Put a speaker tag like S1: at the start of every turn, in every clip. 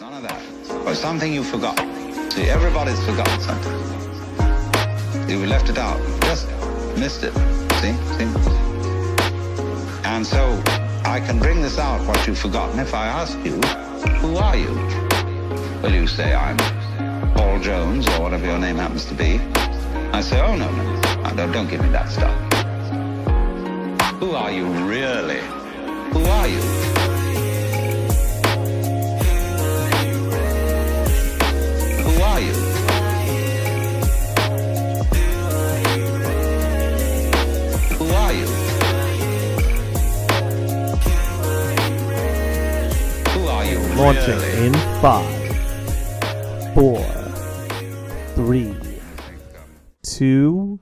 S1: None of that. Or something you forgot. See, everybody's forgotten something. You left it out. Just missed it. See? And so I can bring this out, what you've forgotten, if I ask you, who are you? Well, you say, I'm Paul Jones, or whatever your name happens to be. I say, oh, no. Don't give me that stuff. Who are you, really? Who are you? Who are you? Who are you? Who are you,
S2: Launching
S1: really?
S2: in 5, 4, 3, 2,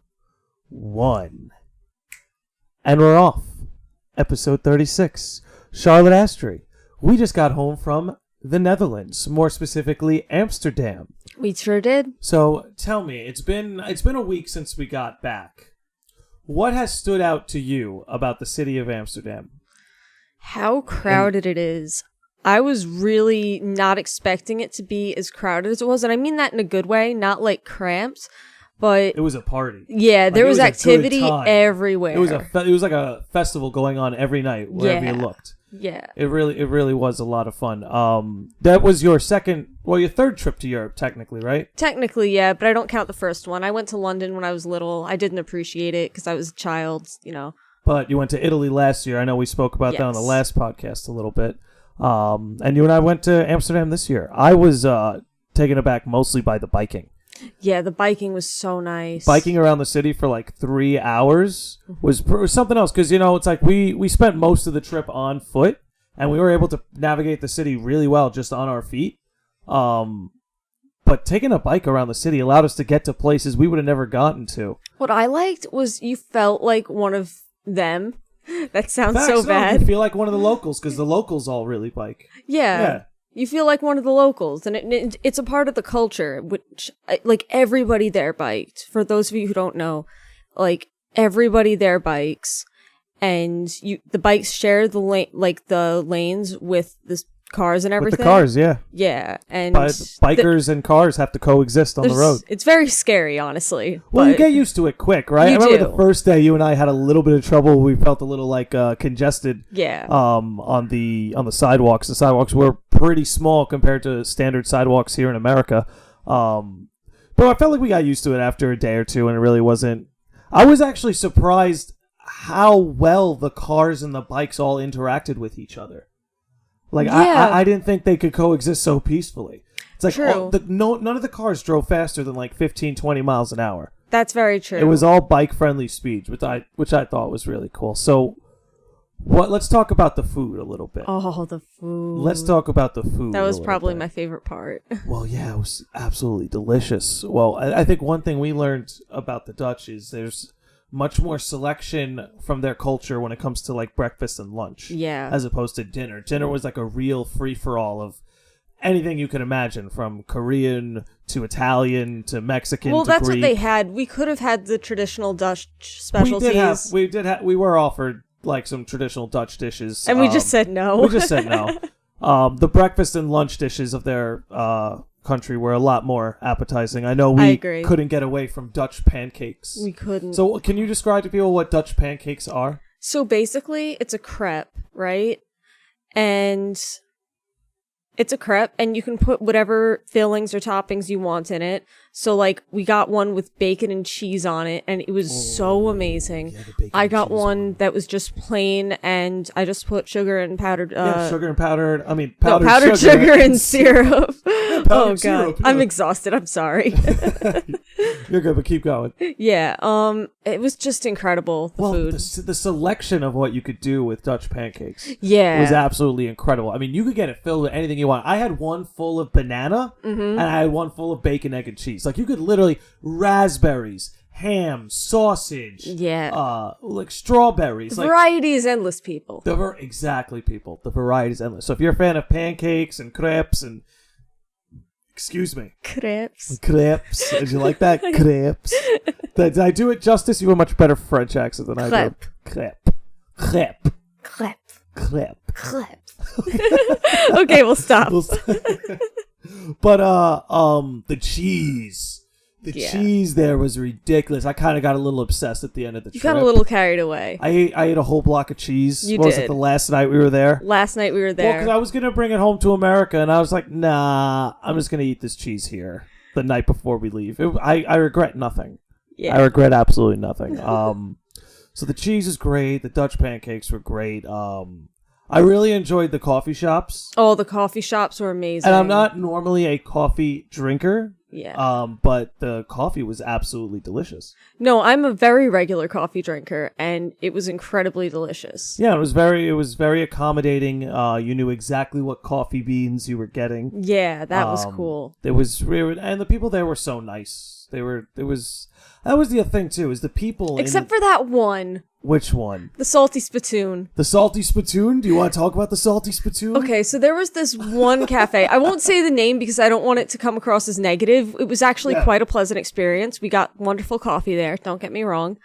S2: 1. And we're off. Episode 36. Charlotte Astre. We just got home from the Netherlands, more specifically Amsterdam.
S3: We sure did.
S2: So tell me, it's been a week since we got back. What has stood out to you about the city of Amsterdam?
S3: How crowded it is. I was really not expecting it to be as crowded as it was, and I mean that in a good way, not like cramped, but
S2: It was a party.
S3: yeah, there was
S2: a good
S3: activity
S2: time.
S3: everywhere.
S2: It was like a festival going on every night wherever you looked.
S3: Yeah.
S2: It really was a lot of fun. That was your third trip to Europe, technically, right?
S3: Technically, yeah, but I don't count the first one. I went to London when I was little. I didn't appreciate it because I was a child,
S2: But you went to Italy last year. I know we spoke about that on the
S3: Yes.
S2: last podcast a little bit. And you and I went to Amsterdam this year. I was taken aback mostly by the biking.
S3: Yeah, the biking was so nice.
S2: Biking around the city for like 3 hours was something else because, it's like we spent most of the trip on foot and we were able to navigate the city really well just on our feet. But taking a bike around the city allowed us to get to places we would have never gotten to.
S3: What I liked was you felt like one of them. That sounds so
S2: No,
S3: bad.
S2: you feel like one of the locals because the locals all really bike.
S3: Yeah. You feel like one of the locals, and it's a part of the culture, which, like, everybody there biked. For those of you who don't know, like, everybody there bikes, and the bikes share the lanes with the cars and everything.
S2: With the cars, yeah.
S3: Yeah, and
S2: bikers and cars have to coexist on the road.
S3: It's very scary, honestly.
S2: Well,
S3: but
S2: you get used to it quick, right?
S3: You
S2: I remember
S3: do.
S2: the first day you and I had a little bit of trouble. We felt a little like congested.
S3: Yeah.
S2: On the sidewalks. The sidewalks were pretty small compared to standard sidewalks here in America. But I felt like we got used to it after a day or two, and it really wasn't. I was actually surprised how well the cars and the bikes all interacted with each other. Like,
S3: yeah.
S2: I didn't think they could coexist so peacefully. It's like
S3: True.
S2: none of the cars drove faster than like 15, 20 miles an hour.
S3: That's very true.
S2: It was all bike-friendly speeds, which I thought was really cool. So, let's talk about the food a little bit.
S3: Oh, the food.
S2: Let's talk about the food.
S3: That was probably my favorite part.
S2: Well, yeah, it was absolutely delicious. Well, I think one thing we learned about the Dutch is there's much more selection from their culture when it comes to like breakfast and lunch.
S3: Yeah.
S2: As opposed to dinner. Dinner was like a real free-for-all of anything you could imagine, from Korean to Italian to Mexican to Greek.
S3: Well, that's what they had. We could have had the traditional Dutch specialties.
S2: We were offered like some traditional Dutch dishes.
S3: And we just said no.
S2: We just said no. The breakfast and lunch dishes of their country were a lot more appetizing. I know we couldn't get away from Dutch pancakes.
S3: We couldn't.
S2: So can you describe to people what Dutch pancakes are?
S3: So basically, it's a crepe, right? And it's a crepe, and you can put whatever fillings or toppings you want in it. So, like, we got one with bacon and cheese on it, and it was so amazing.
S2: Yeah,
S3: I got one that was just plain, and I just put sugar and powdered...
S2: sugar and powdered
S3: sugar and syrup. Oh, God.
S2: Syrup, yeah.
S3: I'm exhausted. I'm sorry.
S2: You're good, but keep going.
S3: Yeah, it was just incredible, the food.
S2: The selection of what you could do with Dutch pancakes
S3: was
S2: absolutely incredible. I mean, you could get it filled with anything you want. I had one full of banana, and I had one full of bacon, egg, and cheese. Like, you could literally raspberries, ham, sausage, like strawberries.
S3: The variety is endless, people.
S2: Exactly, people. The variety is endless. So if you're a fan of pancakes and crepes and... Excuse me.
S3: Crepes.
S2: Crepes. Did you like that? Crepes. Did I do it justice? You have a much better French accent than I do.
S3: Crepe.
S2: Crepe. Crepe.
S3: Crepe.
S2: Crepe.
S3: Crepe. Okay, we'll stop.
S2: But the cheese. The
S3: Yeah.
S2: cheese there was ridiculous. I kind of got a little obsessed at the end of the
S3: You
S2: trip.
S3: got a little carried away.
S2: I ate a whole block of cheese.
S3: You
S2: What was
S3: did.
S2: it, the last night we were there?
S3: Last night we were
S2: Well,
S3: there.
S2: because I was going to bring it home to America, and I was like, nah, I'm just going to eat this cheese here the night before we leave. I regret nothing.
S3: Yeah.
S2: I regret absolutely nothing. So the cheese is great. The Dutch pancakes were great. I really enjoyed the coffee shops.
S3: Oh, the coffee shops were amazing.
S2: And I'm not normally a coffee drinker.
S3: Yeah.
S2: But the coffee was absolutely delicious.
S3: No, I'm a very regular coffee drinker, and it was incredibly delicious.
S2: Yeah, it was very accommodating. You knew exactly what coffee beans you were getting.
S3: Yeah, that was cool.
S2: It was, and the people there were so nice. That was the thing too. Is the people
S3: Except for that one.
S2: Which one?
S3: The salty spittoon.
S2: The salty spittoon? Do you want to talk about the salty spittoon?
S3: Okay, so there was this one cafe. I won't say the name because I don't want it to come across as negative. It was actually quite a pleasant experience. We got wonderful coffee there, don't get me wrong.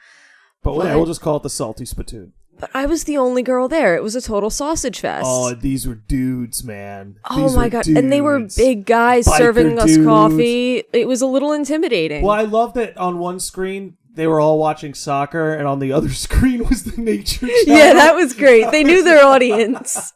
S2: But we'll just call it the salty spittoon.
S3: But I was the only girl there. It was a total sausage fest.
S2: Oh, these were dudes, man.
S3: Oh my god. And they were big guys
S2: Biker
S3: serving us
S2: dudes.
S3: coffee. It was a little intimidating.
S2: Well, I love that on one screen they were all watching soccer, and on the other screen was the nature channel.
S3: Yeah, that was great. They knew their audience.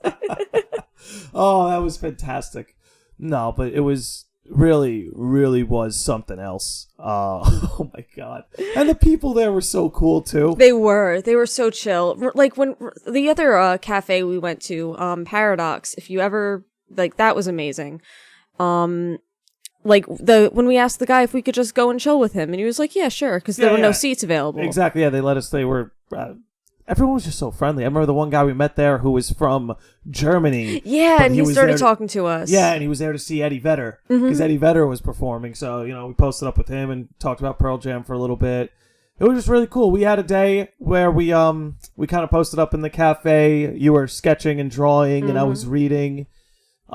S2: Oh, that was fantastic. No, but it was really, really was something else. Oh my god. And the people there were so cool too.
S3: They were so chill. Like when the other cafe we went to, Paradox, if you ever, like, that was amazing. Like when we asked the guy if we could just go and chill with him, and he was like, yeah, sure, because there were no seats available.
S2: Exactly, yeah, they let us, everyone was just so friendly. I remember the one guy we met there who was from Germany.
S3: Yeah, and he started talking to us.
S2: Yeah, and he was there to see Eddie Vedder, because Eddie Vedder was performing, so, we posted up with him and talked about Pearl Jam for a little bit. It was just really cool. We had a day where we kind of posted up in the cafe. You were sketching and drawing, and I was reading.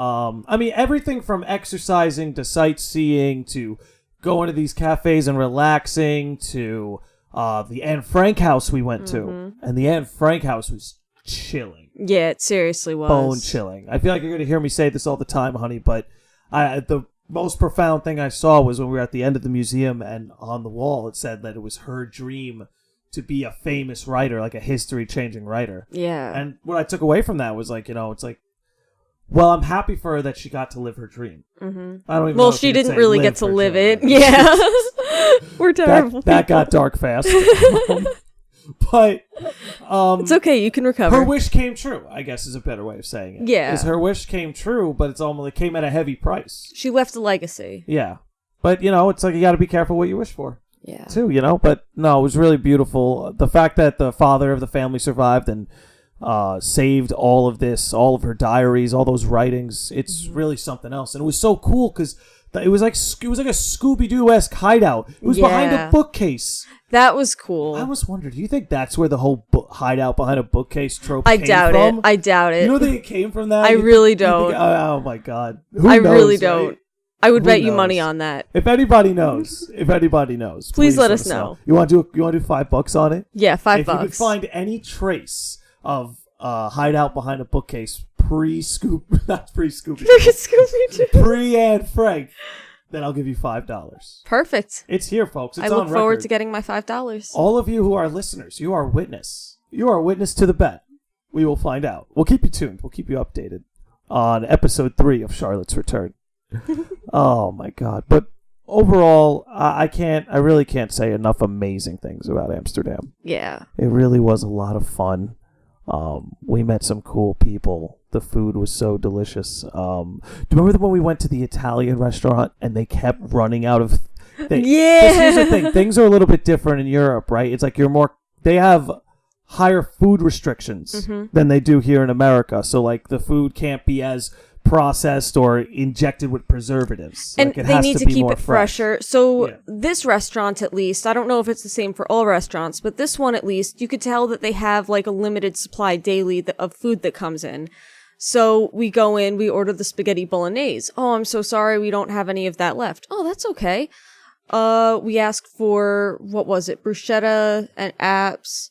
S2: Everything from exercising to sightseeing to going to these cafes and relaxing to the Anne Frank house we went to. And the Anne Frank house was chilling.
S3: Yeah, it seriously was.
S2: Bone chilling. I feel like you're going to hear me say this all the time, honey, but the most profound thing I saw was when we were at the end of the museum, and on the wall it said that it was her dream to be a famous writer, like a history-changing writer.
S3: Yeah.
S2: And what I took away from that was it's like, well, I'm happy for her that she got to live her dream. I don't even know if
S3: she
S2: you could
S3: didn't
S2: say
S3: really get to
S2: her
S3: live
S2: dream.
S3: it. Yeah. We're terrible.
S2: That got dark fast. But
S3: it's okay. You can recover.
S2: her wish came true, I guess is a better way of saying it.
S3: Yeah.
S2: Is her wish came true, but it came at a heavy price.
S3: She left a legacy.
S2: Yeah. But, it's like you got to be careful what you wish for.
S3: Yeah.
S2: Too, But, no, it was really beautiful. The fact that the father of the family survived and saved all of her diaries, all those writings. It's really something else, and it was so cool because it was like a Scooby-Doo-esque hideout. It was behind a bookcase.
S3: That was cool.
S2: I was wondering, do you think that's where the whole hideout behind a bookcase trope came from?
S3: I doubt it.
S2: You don't think it came from that?
S3: I really don't.
S2: Oh my god, Who
S3: I
S2: knows,
S3: really
S2: right?
S3: don't. I would bet you
S2: knows?
S3: money on that.
S2: If anybody knows,
S3: please let us know.
S2: You want to do $5 on it?
S3: Yeah, $5.
S2: If you could find any trace of hideout behind a bookcase not pre-Scooby, pre-Anne Frank, then I'll give you $5.
S3: Perfect.
S2: It's here, folks. It's
S3: I look
S2: on
S3: forward
S2: record.
S3: to getting my $5.
S2: All of you who are listeners, you are witness. You are witness to the bet. We will find out. We'll keep you tuned. We'll keep you updated on episode 3 of Charlotte's Return. Oh my god. But overall, I really can't say enough amazing things about Amsterdam.
S3: Yeah.
S2: It really was a lot of fun. We met some cool people. The food was so delicious. Do you remember when we went to the Italian restaurant and they kept running out of things? Yeah. Here's the thing. Things are a little bit different in Europe, right? It's like they have higher food restrictions than they do here in America. So like the food can't be as processed or injected with preservatives.
S3: And
S2: like,
S3: they need to keep it
S2: fresh.
S3: fresher. So this restaurant, at least, I don't know if it's the same for all restaurants, but this one, at least, you could tell that they have like a limited supply daily of food that comes in. So we go in, we order the spaghetti bolognese. Oh, I'm so sorry, we don't have any of that left. Oh, that's okay. We asked for, what was it, bruschetta and apps.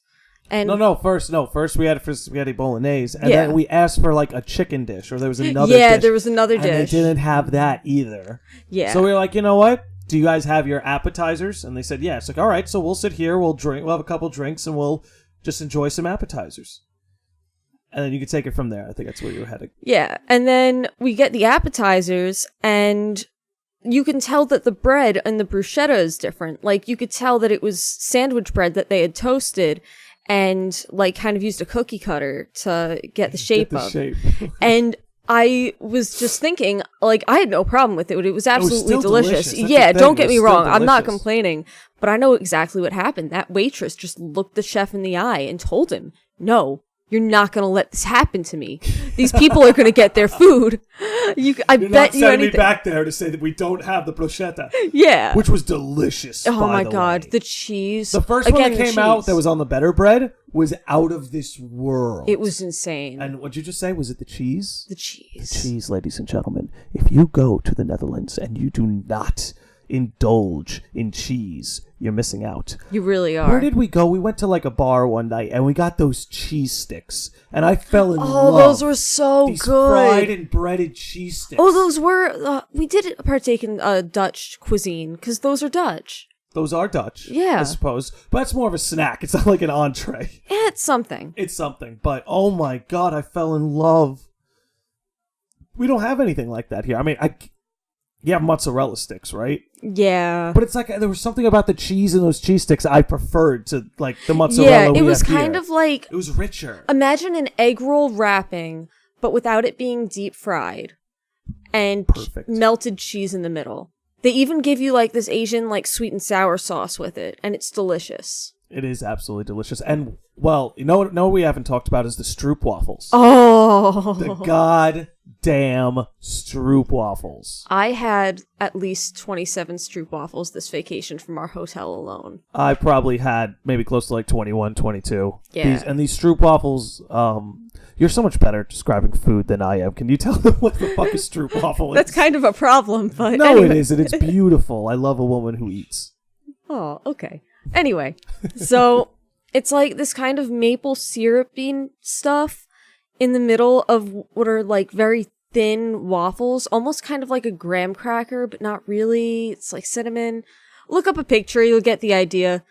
S3: And
S2: First we had for spaghetti bolognese, and
S3: Yeah.
S2: then we asked for like a chicken dish, or there was another
S3: yeah,
S2: dish.
S3: there was another
S2: and they
S3: dish.
S2: didn't have that either.
S3: Yeah.
S2: So we were like, you know what? Do you guys have your appetizers? And they said, yeah. It's like, all right, so we'll sit here, we'll have a couple drinks, and we'll just enjoy some appetizers. And then you can take it from there. I think that's where you were heading.
S3: Yeah, and then we get the appetizers, and you can tell that the bread and the bruschetta is different. Like, you could tell that it was sandwich bread that they had toasted and, like, kind of used a cookie cutter to get the shape of. And I was just thinking, like, I had no problem with it. It was absolutely
S2: still
S3: delicious.
S2: delicious.
S3: Yeah,
S2: That's the
S3: don't
S2: thing.
S3: get me
S2: It was still
S3: wrong. I'm not
S2: delicious.
S3: complaining, but I know exactly what happened. That waitress just looked the chef in the eye and told him, no, you're not going to let this happen to me. These people are going to get their food. I
S2: You're
S3: bet
S2: not
S3: you
S2: sending me
S3: anything.
S2: back there to say that we don't have the bruschetta,
S3: Yeah.
S2: which was delicious.
S3: Oh
S2: by
S3: my
S2: the
S3: god,
S2: way.
S3: the cheese.
S2: The first
S3: Again,
S2: one that
S3: the
S2: came out
S3: cheese.
S2: that was on the better bread was out of this world.
S3: It was insane.
S2: And what'd you just say? Was it the cheese?
S3: The cheese.
S2: Cheese, ladies and gentlemen. If you go to the Netherlands and you do not indulge in cheese, you're missing out.
S3: You really are.
S2: Where did we go? We went to like a bar one night and we got those cheese sticks. And I fell in love.
S3: Oh, those were so
S2: These
S3: good.
S2: fried and breaded cheese sticks.
S3: Oh, those were. We did partake in Dutch cuisine because those are Dutch.
S2: Those are Dutch.
S3: Yeah.
S2: I suppose. But that's more of a snack. It's not like an entree.
S3: It's something.
S2: It's something. But oh my god, I fell in love. We don't have anything like that here. I mean, you have mozzarella sticks, right?
S3: Yeah.
S2: But it's like there was something about the cheese in those cheese sticks I preferred to like the mozzarella.
S3: Yeah,
S2: we
S3: it was
S2: have
S3: kind
S2: here.
S3: of like.
S2: It was richer.
S3: Imagine an egg roll wrapping, but without it being deep fried, and
S2: Perfect.
S3: melted cheese in the middle. They even give you like this Asian like sweet and sour sauce with it, and it's delicious.
S2: It is absolutely delicious. And well, you know what we haven't talked about is the Stroopwafels.
S3: Oh,
S2: The goddamn Stroopwafels.
S3: I had at least 27 Stroopwafels this vacation from our hotel alone.
S2: I probably had maybe close to like 21, 22.
S3: Yeah.
S2: These Stroopwafels, you're so much better at describing food than I am. Can you tell them what the fuck a Stroopwafel is?
S3: That's kind of a problem, but
S2: No,
S3: anyway.
S2: it isn't. It's beautiful. I love a woman who eats.
S3: Oh, okay. Anyway, so it's like this kind of maple syrupy stuff in the middle of what are like very thin waffles, almost kind of like a graham cracker, but not really. It's like cinnamon. Look up a picture, you'll get the idea.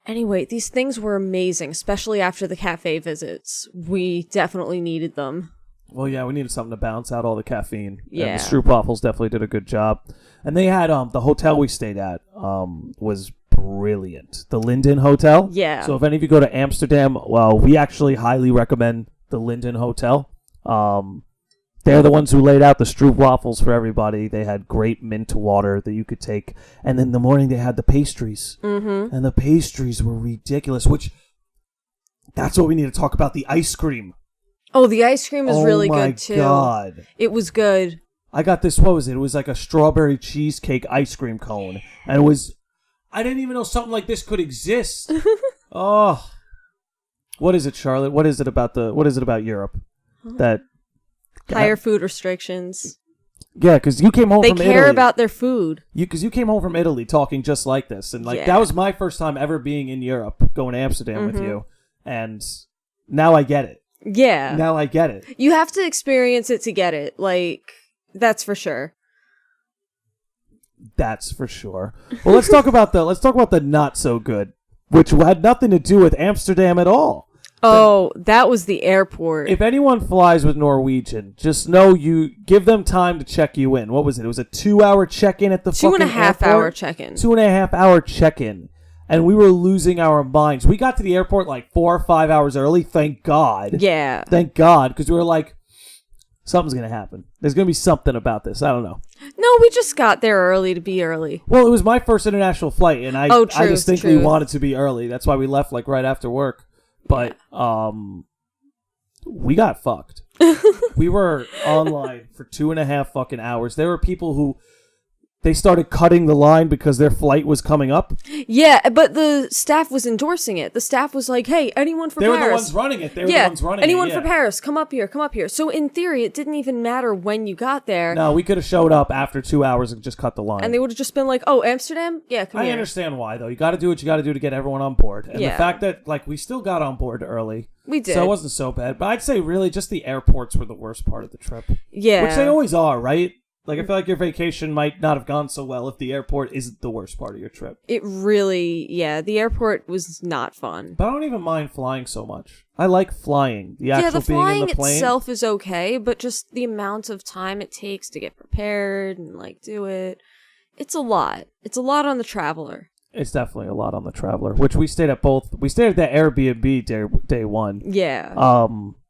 S3: Anyway, these things were amazing, especially after the cafe visits. We definitely needed them.
S2: Well, yeah, we needed something to balance out all the caffeine.
S3: Yeah.
S2: And the Stroopwafels definitely did a good job. And they had, the hotel we stayed at was brilliant. The Linden Hotel.
S3: Yeah.
S2: So if any of you go to Amsterdam, well, we actually highly recommend the Linden Hotel. They're the ones who laid out the Stroopwafels for everybody. They had great mint water that you could take. And in the morning, they had the pastries.
S3: Mm-hmm.
S2: And the pastries were ridiculous, which that's what we need to talk about, the ice cream.
S3: Oh, the ice cream was really good too.
S2: Oh my god.
S3: It was good.
S2: I got this, what was it? It was like a strawberry cheesecake ice cream cone. And it was, I didn't even know something like this could exist. Oh. What is it, Charlotte? What is it about Europe? That
S3: Higher food restrictions.
S2: yeah, because you came home
S3: They
S2: from Italy.
S3: care about their food.
S2: Because you came home from Italy talking just like this. And like
S3: Yeah.
S2: that was my first time ever being in Europe, going to Amsterdam with you. And now I get it.
S3: Yeah.
S2: Now I get it.
S3: You have to experience it to get it. Like, that's for sure.
S2: That's for sure. Well, let's talk about the not so good, which had nothing to do with Amsterdam at all.
S3: Oh, that was the airport.
S2: If anyone flies with Norwegian, just know you give them time to check you in. What was it? It was a 2-hour check-in at the fucking
S3: 2.5
S2: airport?
S3: hour check-in.
S2: 2.5 hour check-in. And we were losing our minds. We got to the airport like 4 or 5 hours early. Thank God.
S3: Yeah.
S2: Thank God. Because we were like, something's going to happen. There's going to be something about this. I don't know.
S3: No, we just got there early to be early.
S2: Well, it was my first international flight. And I distinctly
S3: true.
S2: wanted to be early. That's why we left like right after work. But we got fucked. We were online for 2.5 fucking hours. There were people who they started cutting the line because their flight was coming up.
S3: Yeah, but the staff was endorsing it. The staff was like, hey, anyone for
S2: They
S3: Paris.
S2: They were the ones running it.
S3: Anyone for Paris, come up here. So in theory, it didn't even matter when you got there.
S2: No, we could have showed up after 2 hours and just cut the line.
S3: And they would have just been like, oh, Amsterdam? Yeah, come here.
S2: I understand why, though. You got to do what you got to do to get everyone on board. And the fact that, like, we still got on board early.
S3: We did.
S2: So it wasn't so bad. But I'd say, really, just the airports were the worst part of the trip.
S3: Yeah.
S2: Which they always are, right? Like, I feel like your vacation might not have gone so well if the airport isn't the worst part of your trip.
S3: It really, the airport was not fun.
S2: But I don't even mind flying so much. I like flying. The actual
S3: the flying
S2: being in the plane
S3: itself is okay, but just the amount of time it takes to get prepared and, like, do it, it's a lot. It's a lot on the traveler.
S2: It's definitely a lot on the traveler, which we stayed at both. We stayed at the Airbnb day one.
S3: Yeah.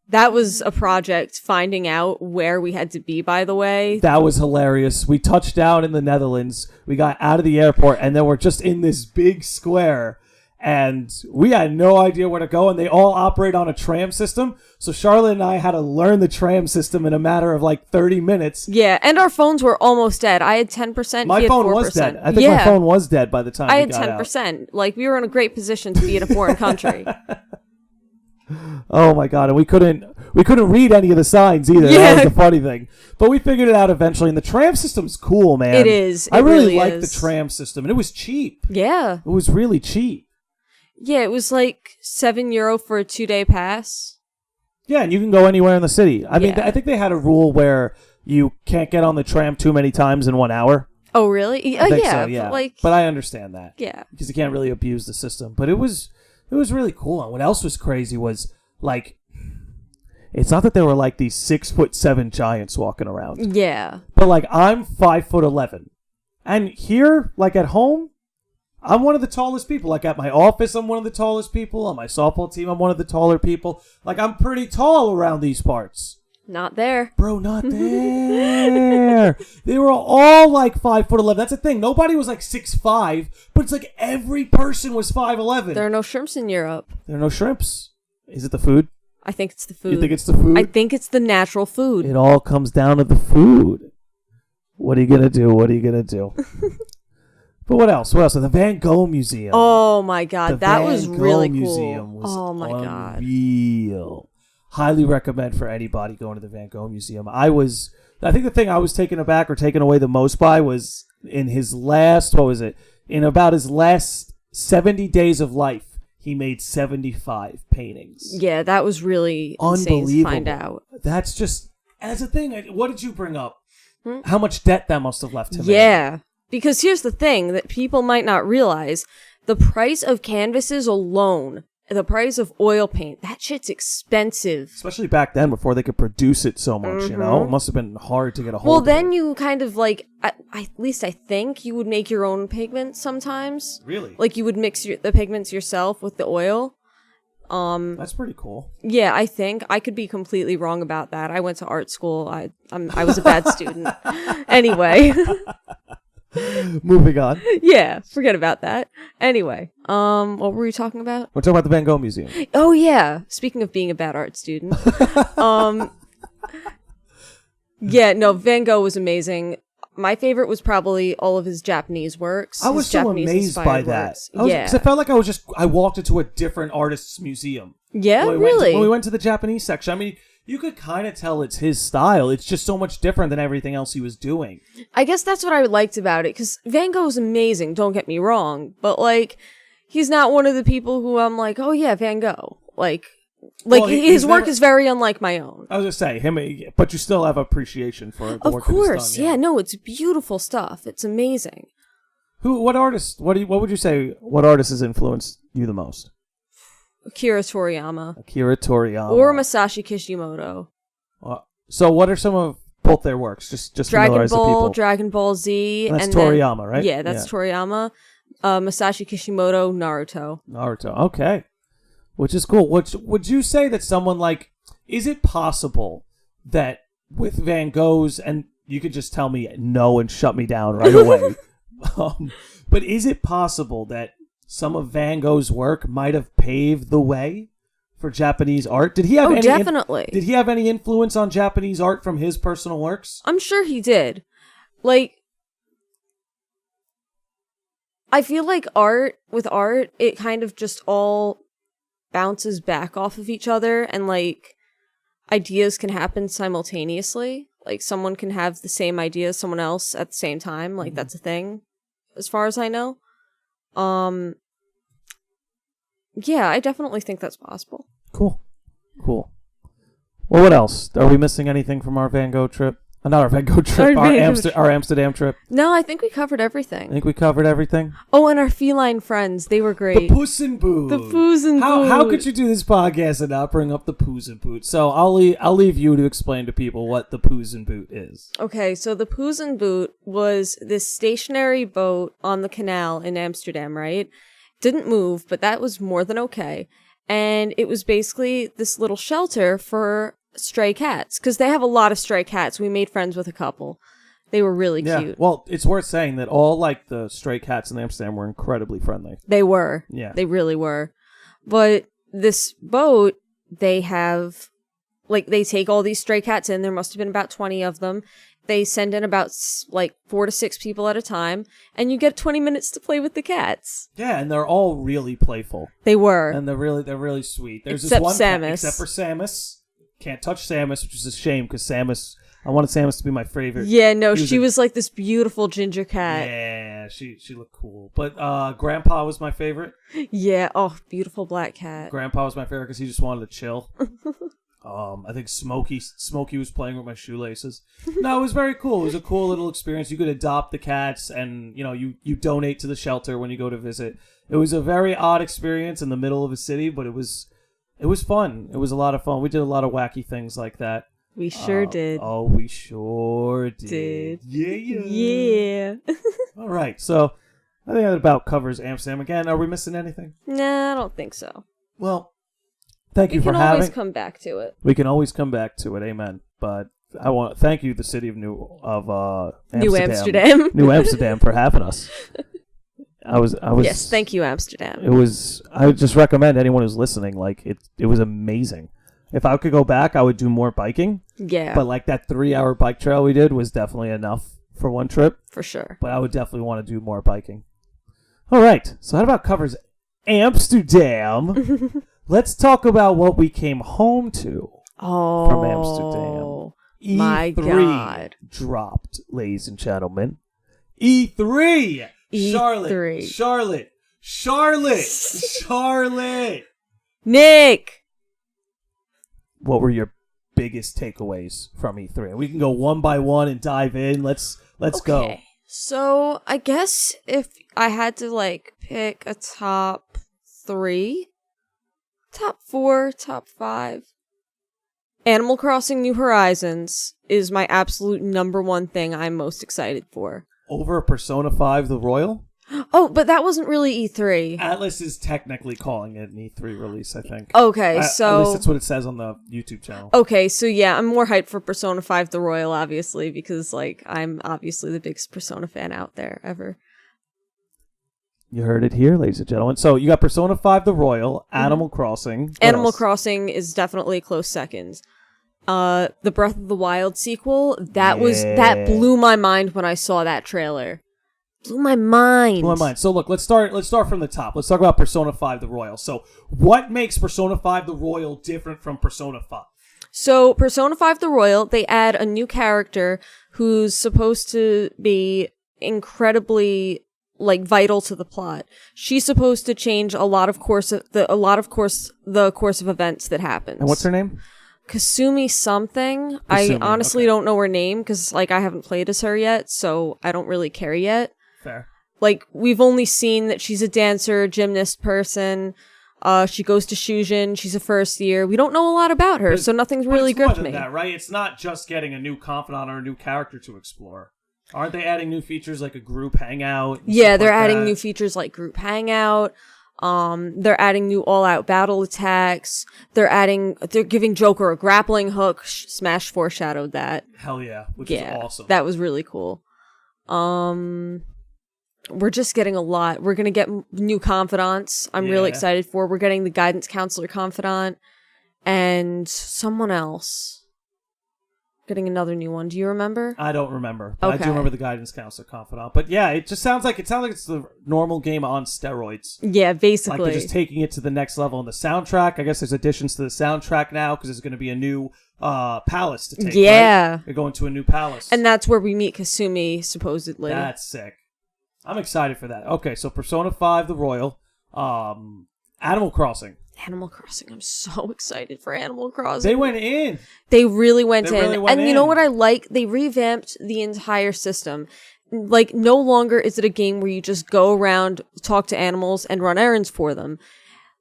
S3: That was a project, finding out where we had to be, by the way.
S2: That was hilarious. We touched down in the Netherlands. We got out of the airport, and then we're just in this big square. And we had no idea where to go, and they all operate on a tram system. So Charlotte and I had to learn the tram system in a matter of like 30 minutes.
S3: Yeah, and our phones were almost dead. I had 10%.
S2: My phone was dead. I think my phone was dead by the time
S3: I
S2: we
S3: had
S2: got
S3: 10%.
S2: out.
S3: Like, we were in a great position to be in a foreign country.
S2: Oh my god! And we couldn't read any of the signs either.
S3: Yeah.
S2: That was the funny thing. But we figured it out eventually. And the tram system's cool, man.
S3: It is.
S2: I really
S3: like
S2: like the tram system, and it was cheap.
S3: Yeah.
S2: It was really cheap.
S3: Yeah, it was like €7 for a 2-day pass.
S2: Yeah, and you can go anywhere in the city. I mean,
S3: Yeah.
S2: I think they had a rule where you can't get on the tram too many times in 1 hour.
S3: Oh, really?
S2: I think
S3: yeah.
S2: so, yeah.
S3: But,
S2: but I understand that.
S3: Yeah.
S2: Because you can't really abuse the system. But it was really cool. And what else was crazy was, like, it's not that there were like these 6'7" giants walking around.
S3: Yeah.
S2: But like, I'm 5'11", and here, like at home, I'm one of the tallest people. Like at my office, I'm one of the tallest people. On my softball team, I'm one of the taller people. Like, I'm pretty tall around these parts.
S3: Not there.
S2: Bro, not there. They were all like 5'11". That's the thing. Nobody was like 6'5", but it's like every person was 5'11".
S3: There are no shrimps in Europe.
S2: There are no shrimps. Is it the food?
S3: I think it's the food.
S2: You think it's the food?
S3: I think it's the natural food.
S2: It all comes down to the food. What are you going to do? But what else? The Van Gogh Museum.
S3: Oh my god, that was really cool.
S2: Museum was
S3: oh my god.
S2: Unreal. Highly recommend for anybody going to the Van Gogh Museum. I think the thing I was taken aback or taken away the most by was in his last, in about his last 70 days of life, he made 75 paintings.
S3: Yeah, that was really insane to find out.
S2: That's the thing. What did you bring up? How much debt that must have left him.
S3: Yeah, because here's the thing that people might not realize. The price of canvases alone, the price of oil paint, that shit's expensive.
S2: Especially back then before they could produce it so much, you know? It must have been hard to get a hold of it.
S3: Well, then you kind of like, at least I think, you would make your own pigments sometimes.
S2: Really?
S3: Like you would mix the pigments yourself with the oil.
S2: That's pretty cool.
S3: Yeah, I think. I could be completely wrong about that. I went to art school. I was a bad student. Anyway.
S2: Moving on.
S3: Yeah, forget about that. Anyway, what were we talking about?
S2: We're talking about the Van Gogh Museum.
S3: Oh yeah. Speaking of being a bad art student. Yeah, no, Van Gogh was amazing. My favorite was probably all of his Japanese works.
S2: I was so amazed by that. Because I felt like I walked into a different artist's museum.
S3: Yeah, really?
S2: When we went to the Japanese section, I mean, you could kind of tell it's his style. It's just so much different than everything else he was doing.
S3: I guess that's what I liked about it, because Van Gogh's amazing, don't get me wrong, but, like, he's not one of the people who I'm like, oh yeah, Van Gogh. His work is very unlike my own.
S2: I was just saying, but you still have appreciation for the work that he's done.
S3: Of course, yeah, no, it's beautiful stuff. It's amazing.
S2: What artist, what would you say, what artist has influenced you the most?
S3: Akira Toriyama.
S2: Or
S3: Masashi Kishimoto.
S2: So what are some of both their works? Just familiarize the people.
S3: Dragon Ball Z.
S2: That's Toriyama, right?
S3: Yeah, that's Toriyama. Masashi Kishimoto,
S2: Naruto, okay. Which is cool. Would you say that someone like, is it possible that with Van Gogh's, and you could just tell me no and shut me down right away, but is it possible that some of Van Gogh's work might have paved the way for Japanese art? Did he have
S3: definitely.
S2: Did he have any influence on Japanese art from his personal works?
S3: I'm sure he did. Like, I feel like with art, it kind of just all bounces back off of each other, and like ideas can happen simultaneously. Like someone can have the same idea as someone else at the same time. Like that's a thing, as far as I know. Yeah, I definitely think that's possible.
S2: Cool. Well, what else? Are we missing anything from our Van Gogh trip? Not our Van Gogh trip, our Amsterdam trip.
S3: No, I think we covered everything.
S2: I think we covered everything.
S3: Oh, and our feline friends. They were great.
S2: The Puss in Boot.
S3: The Puss in Boot.
S2: How could you do this podcast and not bring up the Puss in Boot? So I'll leave you to explain to people what the Puss in Boot is.
S3: Okay, so the Puss in Boot was this stationary boat on the canal in Amsterdam, right? Didn't move, but that was more than okay. And it was basically this little shelter for stray cats, because they have a lot of stray cats. We made friends with a couple. They were really cute.
S2: Well, it's worth saying that all like the stray cats in Amsterdam were incredibly friendly.
S3: They were.
S2: Yeah.
S3: They really were. But this boat, they have, like, they take all these stray cats in. There must have been about 20 of them. They send in about, 4 to 6 people at a time, and you get 20 minutes to play with the cats.
S2: Yeah, and they're all really playful.
S3: They were.
S2: And they're really sweet. There's
S3: Except
S2: this one
S3: Samus.
S2: cat, except for Samus. Can't touch Samus, which is a shame, because Samus, I wanted Samus to be my favorite.
S3: Yeah, no, she was like this beautiful ginger cat.
S2: Yeah, she looked cool. But Grandpa was my favorite.
S3: Yeah, oh, beautiful black cat.
S2: Grandpa was my favorite because he just wanted to chill. I think Smokey was playing with my shoelaces. No, it was very cool. It was a cool little experience. You could adopt the cats, and you donate to the shelter when you go to visit. It was a very odd experience in the middle of a city, but it was fun. It was a lot of fun. We did a lot of wacky things like that.
S3: We sure did.
S2: Oh, we sure did.
S3: Yeah.
S2: All right, so I think that about covers Amsterdam. Again, are we missing anything?
S3: Nah, I don't think so.
S2: Well, thank you for having.
S3: We can always come back to it.
S2: We can always come back to it. Amen. But I want to thank you, the city of New
S3: Amsterdam,
S2: New Amsterdam, for having us. I was.
S3: Yes, thank you, Amsterdam.
S2: I would just recommend anyone who's listening. Like it was amazing. If I could go back, I would do more biking.
S3: Yeah.
S2: But like that 3-hour bike trail we did was definitely enough for one trip.
S3: For sure.
S2: But I would definitely want to do more biking. All right. So that about covers Amsterdam. Let's talk about what we came home to from Amsterdam. E3
S3: my God.
S2: dropped, ladies and gentlemen. E3.
S3: E3.
S2: Charlotte.
S3: Nick.
S2: What were your biggest takeaways from E3? We can go one by one and dive in. Let's go.
S3: So I guess if I had to pick a top 3, top 4, top 5, Animal Crossing New Horizons is my absolute number one thing I'm most excited for.
S2: Over Persona 5 The Royal?
S3: Oh, but that wasn't really E3.
S2: Atlas is technically calling it an E3 release, I think.
S3: Okay, so...
S2: At least that's what it says on the YouTube channel.
S3: Okay, so yeah, I'm more hyped for Persona 5 The Royal, obviously, because, I'm obviously the biggest Persona fan out there ever.
S2: You heard it here, ladies and gentlemen. So, you got Persona 5 The Royal, Animal Crossing.
S3: Animal Crossing is definitely a close second. The Breath of the Wild sequel, that blew my mind when I saw that trailer. Blew my mind.
S2: So look, let's start from the top. Let's talk about Persona 5 The Royal. So what makes Persona 5 The Royal different from Persona 5?
S3: So Persona 5 The Royal, they add a new character who's supposed to be incredibly vital to the plot. She's supposed to change the course of events that happens.
S2: And what's her name?
S3: Kasumi something. I honestly don't know her name because I haven't played as her yet, so I don't really care yet.
S2: Fair.
S3: We've only seen that she's a dancer, gymnast person. She goes to Shujin. She's a first year. We don't know a lot about her, so nothing's really gripped me.
S2: That, right? It's not just getting a new confidant or a new character to explore. Aren't they adding new features like a group hangout?
S3: Yeah, they're adding new features like group hangout. They're adding new all-out battle attacks. They're giving Joker a grappling hook. Smash foreshadowed that.
S2: Hell yeah, which is awesome.
S3: That was really cool. We're just getting a lot. We're gonna get new confidants. I'm really excited for. We're getting the guidance counselor confidant and someone else. getting another new one. Do you remember?
S2: I don't remember. But I
S3: Okay.
S2: do remember the guidance counselor confidant. But yeah, it sounds like it's the normal game on steroids.
S3: Yeah, basically.
S2: Like they're just taking it to the next level. And the soundtrack, I guess there's additions to the soundtrack now because there's going to be a new palace to take.
S3: Yeah.
S2: Right? You're going to a new palace.
S3: And that's where we meet Kasumi, supposedly.
S2: That's sick. I'm excited for that. Okay, so Persona 5, the Royal. Animal Crossing.
S3: Animal Crossing. I'm so excited for Animal Crossing.
S2: They went in.
S3: They really went
S2: They
S3: in.
S2: really went
S3: And you know
S2: in.
S3: what I like? They revamped the entire system. Like, no longer is it a game where you just go around, talk to animals, and run errands for them.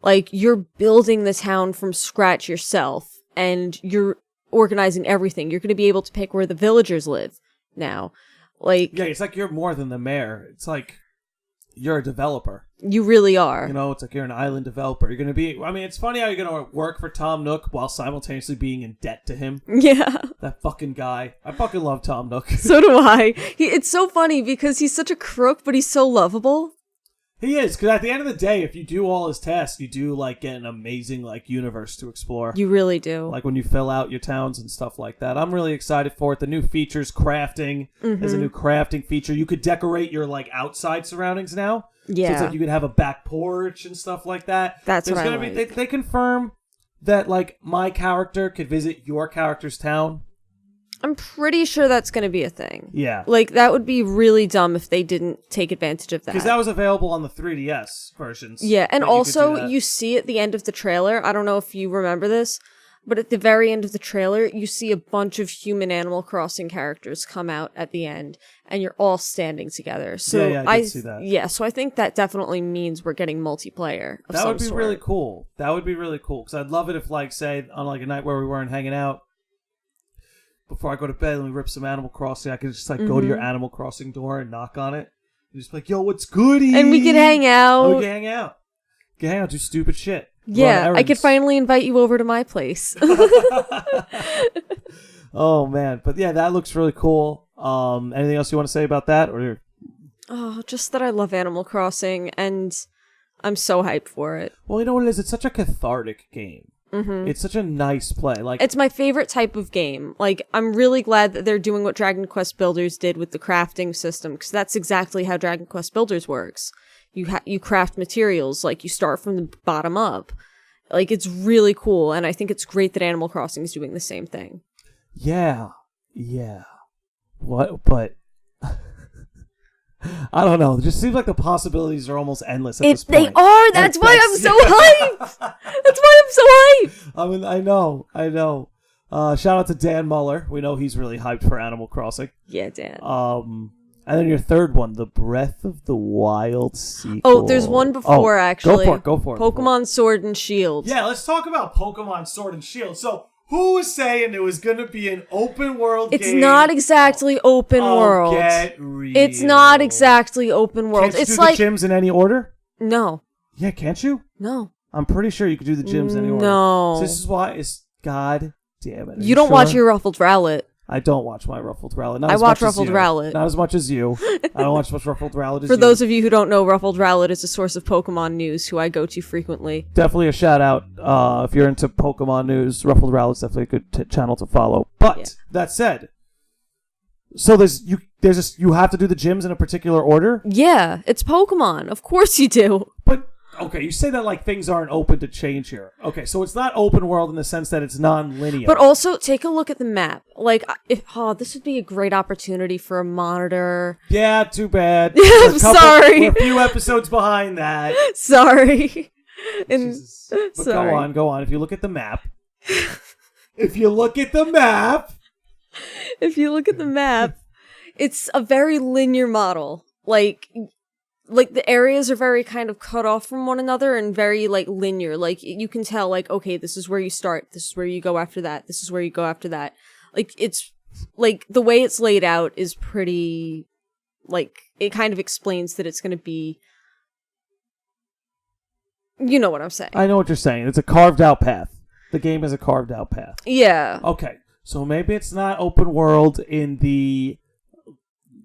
S3: Like, you're building the town from scratch yourself, and you're organizing everything. You're going to be able to pick where the villagers live now. Like,
S2: Yeah, it's like you're more than the mayor. It's like you're a developer.
S3: you really are.
S2: You know, it's like you're an island developer. You're going to be... I mean, it's funny how you're going to work for Tom Nook while simultaneously being in debt to him.
S3: Yeah.
S2: That fucking guy. I fucking love Tom Nook.
S3: So do I. It's so funny because he's such a crook, but he's so lovable.
S2: He is, because at the end of the day, if you do all his tasks, you do, like, get an amazing, like, universe to explore.
S3: You really do.
S2: Like, when you fill out your towns and stuff like that. I'm really excited for it. The new features, crafting. There's a new crafting feature. You could decorate your, like, outside surroundings now.
S3: Yeah.
S2: So it's like you could have a back porch and stuff like that.
S3: That's
S2: There's
S3: what I
S2: gonna be,
S3: like.
S2: they confirm that, like, my character could visit your character's town.
S3: I'm pretty sure that's going to be a thing.
S2: Yeah.
S3: Like, that would be really dumb if they didn't take advantage of that.
S2: Because that was available on the 3DS versions.
S3: Yeah, and
S2: that you could do
S3: also,
S2: that.
S3: you see at the end of the trailer, I don't know if you remember this, but at the very end of the trailer, you see a bunch of human Animal Crossing characters come out at the end, and you're all standing together. So
S2: Yeah, I did see that.
S3: Yeah, so I think that definitely means we're getting multiplayer of
S2: That
S3: some
S2: would be
S3: sort.
S2: really cool. That would be really cool. Because I'd love it if, like, say, on, like, a night where we weren't hanging out, before I go to bed and we rip some Animal Crossing, I could just, like, go to your Animal Crossing door and knock on it. And just be like, yo, what's goody?
S3: And we can hang out.
S2: Oh, we can hang out. We can hang out, do stupid shit.
S3: Yeah,
S2: Run
S3: I could
S2: errands.
S3: finally invite you over to my place.
S2: Oh, man. But, yeah, that looks really cool. Anything else you want to say about that? Or
S3: Oh, just that I love Animal Crossing, and I'm so hyped for it.
S2: Well, you know what it is? It's such a cathartic game. Mm-hmm. It's such a nice play. Like,
S3: It's my favorite type of game. Like, I'm really glad that they're doing what Dragon Quest Builders did with the crafting system, because that's exactly how Dragon Quest Builders works. You craft materials, like, you start from the bottom up. Like, it's really cool, and I think it's great that Animal Crossing is doing the same thing.
S2: yeah. What? But I don't know. It just seems like the possibilities are almost endless at this point.
S3: They are! That's why I'm so hyped! That's why I'm so hyped!
S2: I mean, I know. Shout out to Dan Muller. We know he's really hyped for Animal Crossing.
S3: Yeah, Dan.
S2: And then your third one, the Breath of the Wild sequel.
S3: Oh, there's one before, actually.
S2: Go for it.
S3: Pokemon Sword and Shield.
S2: Yeah, let's talk about Pokemon Sword and Shield. So, who was saying it was going to be an open world
S3: It's
S2: game?
S3: not exactly open world.
S2: Get real.
S3: It's not exactly open world.
S2: Can't you
S3: It's
S2: do
S3: like
S2: the gyms in any order?
S3: no.
S2: Yeah, can't you?
S3: No.
S2: I'm pretty sure you could do the gyms in any order.
S3: No.
S2: So this is why it's... God damn it. Are
S3: You don't watch
S2: sure?
S3: your Ruffled Rowlet.
S2: I don't watch my Ruffled Rowlet. Not
S3: I
S2: as
S3: watch
S2: much as
S3: Ruffled
S2: you.
S3: Rowlet.
S2: Not as much as you. I don't watch much Ruffled Rowlet as
S3: For
S2: you.
S3: those of you who don't know, Ruffled Rowlet is a source of Pokemon news who I go to frequently.
S2: Definitely a shout out if you're into Pokemon news. Ruffled Rowlet's definitely a good channel to follow. But
S3: Yeah.
S2: that said, so you have to do the gyms in a particular order.
S3: Yeah, it's Pokemon. Of course you do.
S2: But okay, you say that like things aren't open to change here. Okay, so it's not open world in the sense that it's non-linear.
S3: But also, take a look at the map. Like, this would be a great opportunity for a monitor.
S2: Yeah, too bad.
S3: I'm sorry.
S2: We're a few episodes behind that.
S3: Sorry. And
S2: Jesus. But
S3: sorry.
S2: go on. If you look at the map. If you look at the map.
S3: It's a very linear model. Like the areas are very kind of cut off from one another and very, like, linear. Like, you can tell, like, okay, this is where you start, this is where you go after that, this is where you go after that. Like, it's, like, the way it's laid out is pretty, like, it kind of explains that it's gonna be, you know what I'm saying.
S2: I know what you're saying. It's a carved out path. The game is a carved out path.
S3: Yeah.
S2: Okay, so maybe it's not open world in the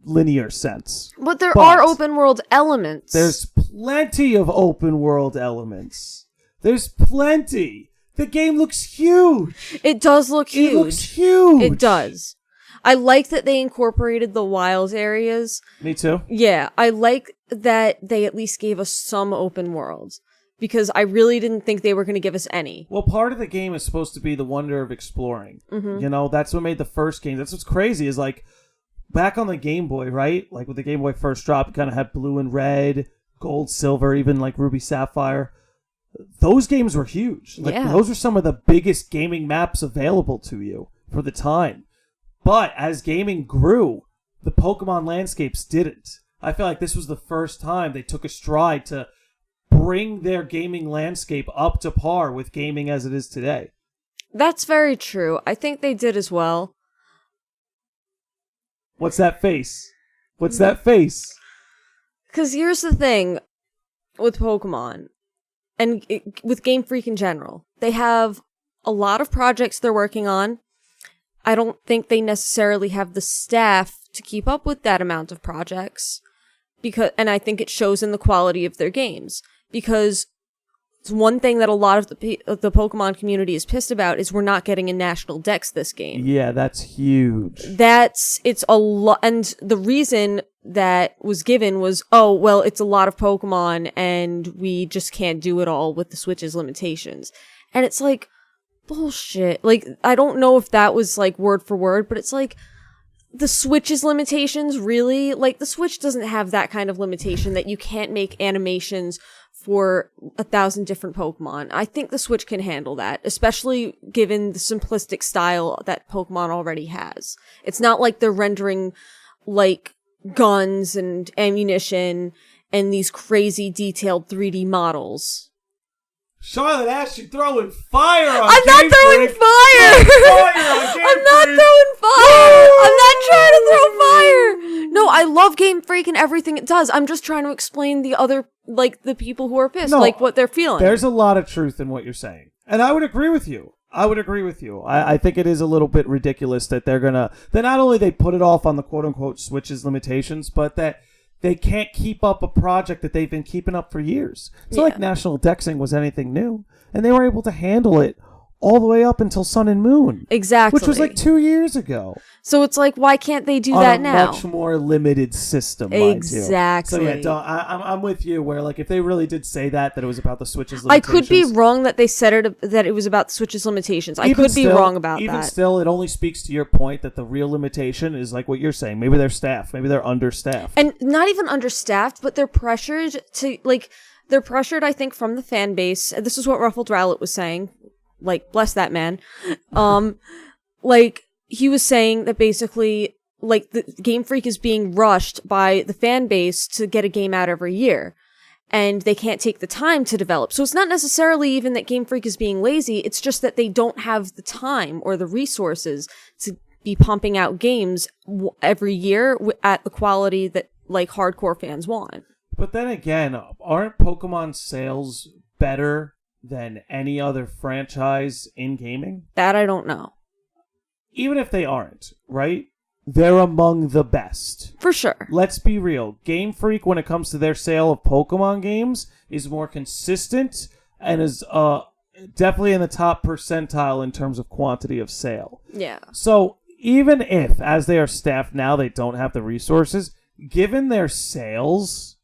S2: linear sense.
S3: But there are open world elements.
S2: There's plenty of open world elements. There's plenty. The game looks huge.
S3: It does look huge.
S2: It looks huge.
S3: It does. I like that they incorporated the wilds areas.
S2: Me too.
S3: Yeah, I like that they at least gave us some open worlds. Because I really didn't think they were going to give us any.
S2: Well, part of the game is supposed to be the wonder of exploring.
S3: Mm-hmm.
S2: You know, that's what made the first game. That's what's crazy is like, back on the Game Boy, right? Like when the Game Boy first dropped, it kind of had blue and red, gold, silver, even like Ruby Sapphire. Those games were huge. Like, those are some of the biggest gaming maps available to you for the time. But as gaming grew, the Pokemon landscapes didn't. I feel like this was the first time they took a stride to bring their gaming landscape up to par with gaming as it is today.
S3: That's very true. I think they did as well.
S2: What's that face? What's that face?
S3: Because here's the thing with Pokemon, and with Game Freak in general. They have a lot of projects they're working on. I don't think they necessarily have the staff to keep up with that amount of projects. And I think it shows in the quality of their games. Because it's one thing that a lot of the Pokemon community is pissed about is we're not getting a national dex this game.
S2: Yeah, that's huge.
S3: It's a lot, and the reason that was given was, oh, well, it's a lot of Pokemon and we just can't do it all with the Switch's limitations. And it's like, bullshit. Like, I don't know if that was like word for word, but it's like, the Switch's limitations, really? Like, the Switch doesn't have that kind of limitation that you can't make animations for 1,000 different Pokemon. I think the Switch can handle that, especially given the simplistic style that Pokemon already has. It's not like they're rendering, like, guns and ammunition and these crazy detailed 3D models.
S2: Charlotte Ashe, you're throwing fire on
S3: I'm not throwing fire! I'm not throwing fire! I'm not trying to throw fire! No, I love Game Freak and everything it does. I'm just trying to explain the other, like, the people who are pissed, like, what they're feeling.
S2: There's a lot of truth in what you're saying. And I would agree with you. I think it is a little bit ridiculous that that not only they put it off on the quote-unquote Switch's limitations, but that they can't keep up a project that they've been keeping up for years. It's not like National Dexing was anything new. And they were able to handle it all the way up until Sun and Moon.
S3: Exactly.
S2: Which was like 2 years ago.
S3: So it's like, why can't they do that now?
S2: On a much more limited system, mind
S3: exactly.
S2: you. So yeah, I'm with you where like if they really did say that it was about the Switch's limitations.
S3: I could be wrong that they said that it was about the Switch's limitations. I could be wrong about that.
S2: Even still, it only speaks to your point that the real limitation is like what you're saying. Maybe they're staffed. Maybe they're understaffed.
S3: And not even understaffed, but they're pressured to, like, they're pressured, I think, from the fan base. This is what Ruffled Rowlet was saying. Like, bless that man. Like, he was saying that basically, like, the Game Freak is being rushed by the fan base to get a game out every year. And they can't take the time to develop. So it's not necessarily even that Game Freak is being lazy. It's just that they don't have the time or the resources to be pumping out games every year at the quality that, like, hardcore fans want.
S2: But then again, aren't Pokemon sales better than any other franchise in gaming?
S3: That I don't know.
S2: Even if they aren't, right? They're among the best.
S3: For sure.
S2: Let's be real. Game Freak, when it comes to their sale of Pokemon games, is more consistent and is definitely in the top percentile in terms of quantity of sale.
S3: Yeah.
S2: So even if, as they are staffed now, they don't have the resources, given their sales,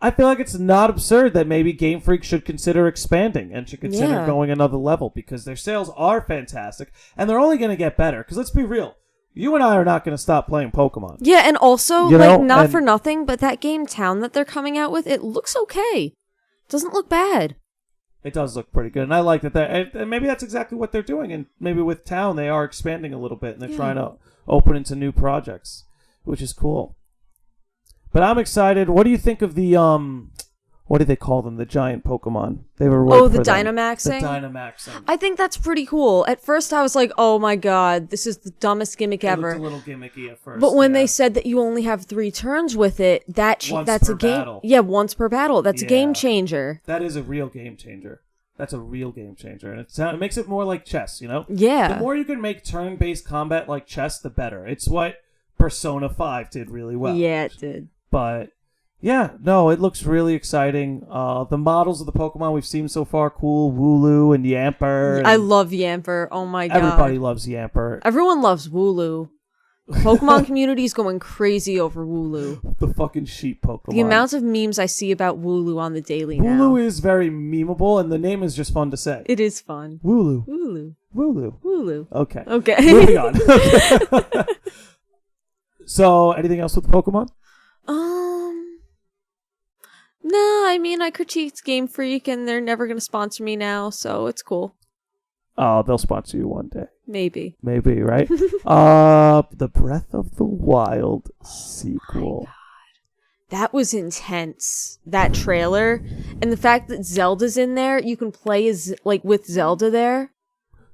S2: I feel like it's not absurd that maybe Game Freak should consider expanding and should consider going another level because their sales are fantastic and they're only going to get better. Because let's be real, you and I are not going to stop playing Pokemon.
S3: Yeah, and also, not for nothing, but that game Town that they're coming out with, it looks okay. It doesn't look bad.
S2: It does look pretty good, and I like that. And maybe that's exactly what they're doing. And maybe with Town, they are expanding a little bit and they're trying to open into new projects, which is cool. But I'm excited. What do you think of the, what do they call them? The giant Pokemon. They were
S3: the Dynamaxing?
S2: The Dynamaxing.
S3: I think that's pretty cool. At first I was like, oh my god, this is the dumbest gimmick ever.
S2: It looked a little gimmicky at first.
S3: But when they said that you only have 3 turns with it, that's a game.
S2: Battle.
S3: Yeah, once per battle. That's a game changer.
S2: That is a real game changer. That's a real game changer. And it makes it more like chess, you know?
S3: Yeah.
S2: The more you can make turn-based combat like chess, the better. It's what Persona 5 did really well.
S3: Yeah, it did.
S2: But Yeah, no, it looks really exciting. The models of the Pokemon we've seen so far, cool. Wooloo and Yamper.
S3: I love Yamper. Oh my god.
S2: Everybody loves Yamper.
S3: Everyone loves Wooloo. Pokemon community is going crazy over Wooloo.
S2: The fucking sheep Pokemon.
S3: The amount of memes I see about Wooloo on the daily now.
S2: Wooloo is very memeable, and the name is just fun to say.
S3: It is fun.
S2: Wooloo.
S3: Wooloo.
S2: Wooloo.
S3: Wooloo.
S2: Okay.
S3: Okay.
S2: Moving on. So, anything else with Pokemon?
S3: No, I mean, I critiqued Game Freak, and they're never going to sponsor me now, so it's cool.
S2: Oh, they'll sponsor you one day.
S3: Maybe,
S2: right? The Breath of the Wild sequel.
S3: that was intense. That trailer, and the fact that Zelda's in there, you can play as with Zelda there.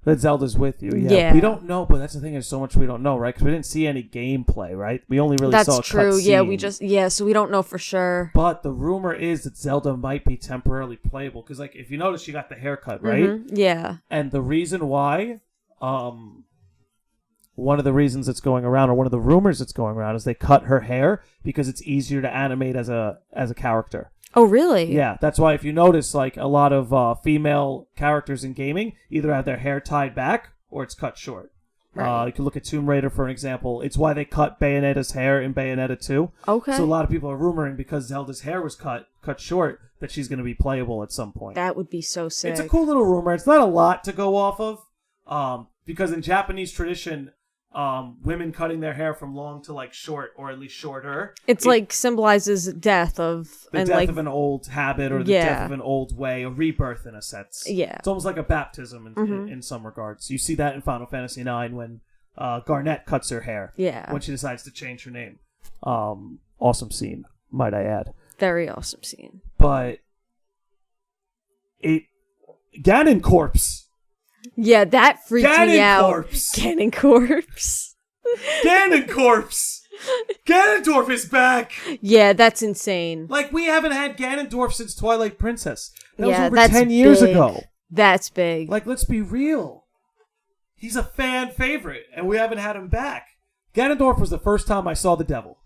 S2: That Zelda's with you, yeah.
S3: Yeah.
S2: We don't know, but that's the thing. There's so much we don't know, right? Because we didn't see any gameplay, right? We only really saw a
S3: true.
S2: cutscene.
S3: Yeah, so we don't know for sure.
S2: But the rumor is that Zelda might be temporarily playable. Because, if you notice, she got the haircut, right?
S3: Mm-hmm. Yeah.
S2: And the reason why, one of the reasons it's going around, or one of the rumors that's going around, is they cut her hair because it's easier to animate as a character.
S3: Oh, really?
S2: Yeah, that's why if you notice, a lot of female characters in gaming either have their hair tied back or it's cut short.
S3: Right.
S2: You can look at Tomb Raider for an example. It's why they cut Bayonetta's hair in Bayonetta 2.
S3: Okay.
S2: So a lot of people are rumoring because Zelda's hair was cut short that she's going to be playable at some point.
S3: That would be so sick.
S2: It's a cool little rumor. It's not a lot to go off of, because in Japanese tradition, women cutting their hair from long to short, or at least shorter.
S3: It's symbolizes death of
S2: of an old habit, or the death of an old way, a rebirth in a sense.
S3: Yeah,
S2: it's almost like a baptism in some regards. You see that in Final Fantasy IX when Garnet cuts her hair.
S3: Yeah,
S2: when she decides to change her name. Awesome scene, might I add.
S3: Very awesome scene.
S2: But Ganon corpse.
S3: Yeah, that freaked me out.
S2: Corpse.
S3: Ganon corpse.
S2: Ganon corpse. Ganondorf is back.
S3: Yeah, that's insane.
S2: We haven't had Ganondorf since Twilight Princess. That was over
S3: that's
S2: 10 years ago.
S3: That's big.
S2: Let's be real. He's a fan favorite, and we haven't had him back. Ganondorf was the first time I saw the devil.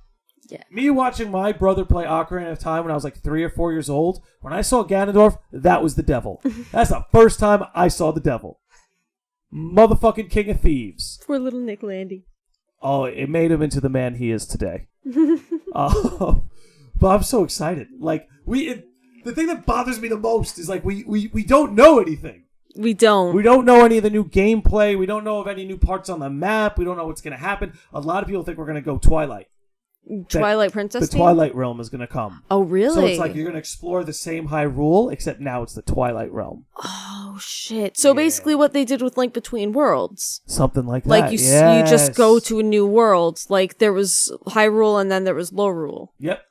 S3: Yeah.
S2: Me watching my brother play Ocarina of Time when I was 3 or 4 years old, when I saw Ganondorf, that was the devil. That's the first time I saw the devil. Motherfucking King of Thieves.
S3: Poor little Nick Landy.
S2: Oh, it made him into the man he is today. But I'm so excited. The thing that bothers me the most is we don't know anything.
S3: We don't.
S2: We don't know any of the new gameplay. We don't know of any new parts on the map. We don't know what's going to happen. A lot of people think we're going to go Twilight.
S3: Princess.
S2: The Twilight Realm is going to come.
S3: Oh, really?
S2: So it's you're going to explore the same Hyrule, except now it's the Twilight Realm.
S3: Oh shit! So basically, what they did with Link Between Worlds,
S2: something like that.
S3: You just go to a new world. There was Hyrule, and then there was Lorule.
S2: Yep.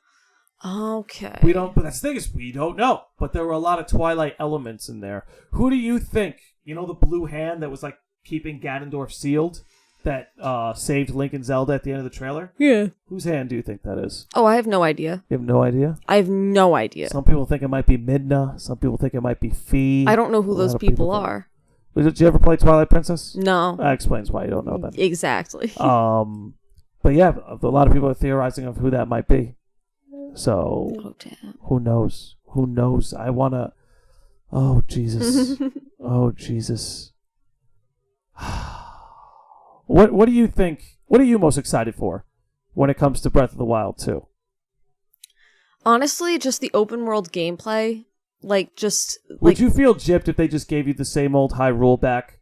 S3: Okay.
S2: We don't. But that's the thing is, we don't know. But there were a lot of Twilight elements in there. Who do you think? You know the blue hand that was keeping Ganondorf sealed? That saved Link and Zelda at the end of the trailer?
S3: Yeah.
S2: Whose hand do you think that is?
S3: Oh, I have no idea.
S2: You have no idea?
S3: I have no idea.
S2: Some people think it might be Midna. Some people think it might be Fi.
S3: I don't know who those people are.
S2: Did you ever play Twilight Princess?
S3: No.
S2: That explains why you don't know them.
S3: Exactly.
S2: But yeah, a lot of people are theorizing of who that might be. So, who knows? Who knows? I want to... Oh, Jesus. Oh, Jesus. What do you think? What are you most excited for when it comes to Breath of the Wild 2?
S3: Honestly, just the open world gameplay.
S2: Would you feel gypped if they just gave you the same old Hyrule back?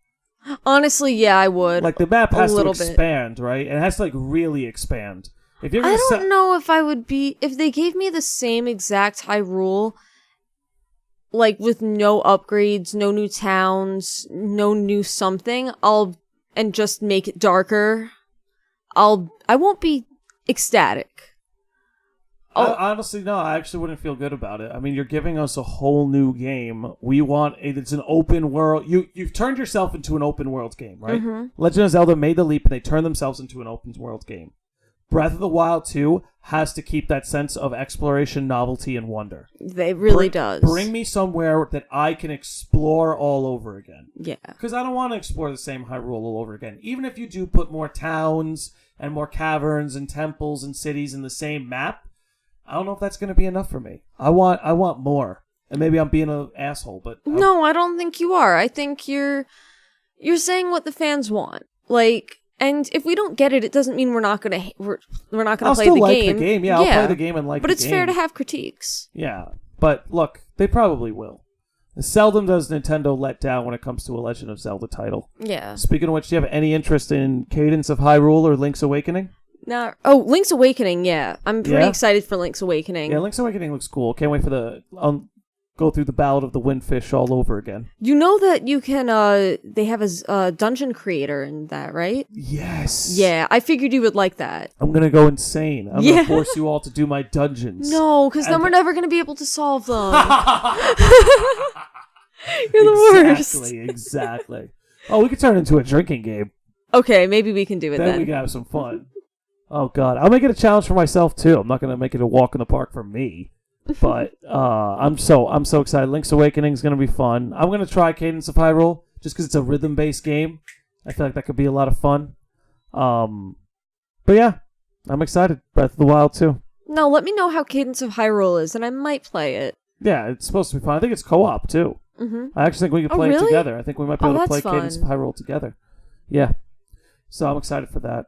S3: Honestly, yeah, I would.
S2: The map has to expand, right? And it has to really expand. If you're
S3: I don't know if I would be if they gave me the same exact Hyrule, with no upgrades, no new towns, no new something. And just make it darker, I won't be ecstatic.
S2: Honestly, no, I actually wouldn't feel good about it. I mean, you're giving us a whole new game. It's an open world. You've turned yourself into an open world game, right? Mm-hmm. Legend of Zelda made the leap and they turned themselves into an open world game. Breath of the Wild 2 has to keep that sense of exploration, novelty, and wonder.
S3: It really does.
S2: Bring me somewhere that I can explore all over again.
S3: Yeah.
S2: Because I don't want to explore the same Hyrule all over again. Even if you do put more towns and more caverns and temples and cities in the same map, I don't know if that's going to be enough for me. I want more. And maybe I'm being an asshole, but...
S3: No, I don't think you are. I think you're saying what the fans want. Like, and if we don't get it, it doesn't mean we're not going to play the game.
S2: I'll still like the game. Yeah, I'll play the game and like the game.
S3: But it's fair to have critiques.
S2: Yeah, but look, they probably will. Seldom does Nintendo let down when it comes to a Legend of Zelda title.
S3: Yeah.
S2: Speaking of which, do you have any interest in Cadence of Hyrule or Link's Awakening?
S3: No. Oh, Link's Awakening, yeah. I'm pretty excited for Link's Awakening.
S2: Yeah, Link's Awakening looks cool. Can't wait for the... go through the Ballad of the Windfish all over again.
S3: You know that you can, they have a dungeon creator in that, right?
S2: Yes.
S3: Yeah, I figured you would like that.
S2: I'm going to go insane. I'm going to force you all to do my dungeons.
S3: No, because then we're never going to be able to solve them. You're the worst.
S2: Exactly. Oh, we could turn it into a drinking game.
S3: Okay, maybe we can do it then.
S2: Then we can have some fun. Oh, God. I'll make it a challenge for myself, too. I'm not going to make it a walk in the park for me. But I'm so excited. Link's Awakening is going to be fun. I'm going to try Cadence of Hyrule just because it's a rhythm-based game. I feel like that could be a lot of fun. But yeah, I'm excited. Breath of the Wild too.
S3: No, let me know how Cadence of Hyrule is, and I might play it.
S2: Yeah, it's supposed to be fun. I think it's co-op too.
S3: Mm-hmm.
S2: I actually think we could play it together. I think we might be able to play
S3: fun.
S2: Cadence of Hyrule together. Yeah, so I'm excited for that.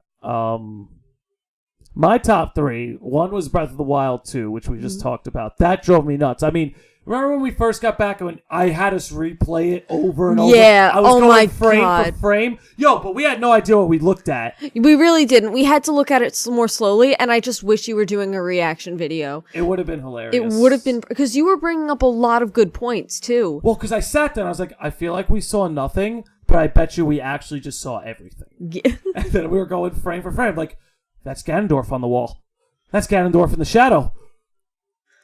S2: My top 3, one was Breath of the Wild 2, which we just talked about. That drove me nuts. I mean, remember when we first got back and I had us replay it over and over?
S3: Yeah,
S2: I was going frame
S3: God.
S2: for frame. Yo, but we had no idea what we looked at.
S3: We really didn't. We had to look at it more slowly, and I just wish you were doing a reaction video.
S2: It would have been hilarious.
S3: It would have been, because you were bringing up a lot of good points, too.
S2: Well, because I sat there and I was like, I feel like we saw nothing, but I bet you we actually just saw everything.
S3: Yeah.
S2: And then we were going frame for frame, like, that's Ganondorf on the wall. That's Ganondorf in the shadow.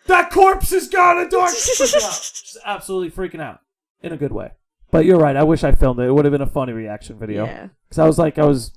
S2: That corpse is Ganondorf! Just absolutely freaking out. In a good way. But you're right, I wish I filmed it. It would have been a funny reaction video.
S3: Yeah.
S2: Because I was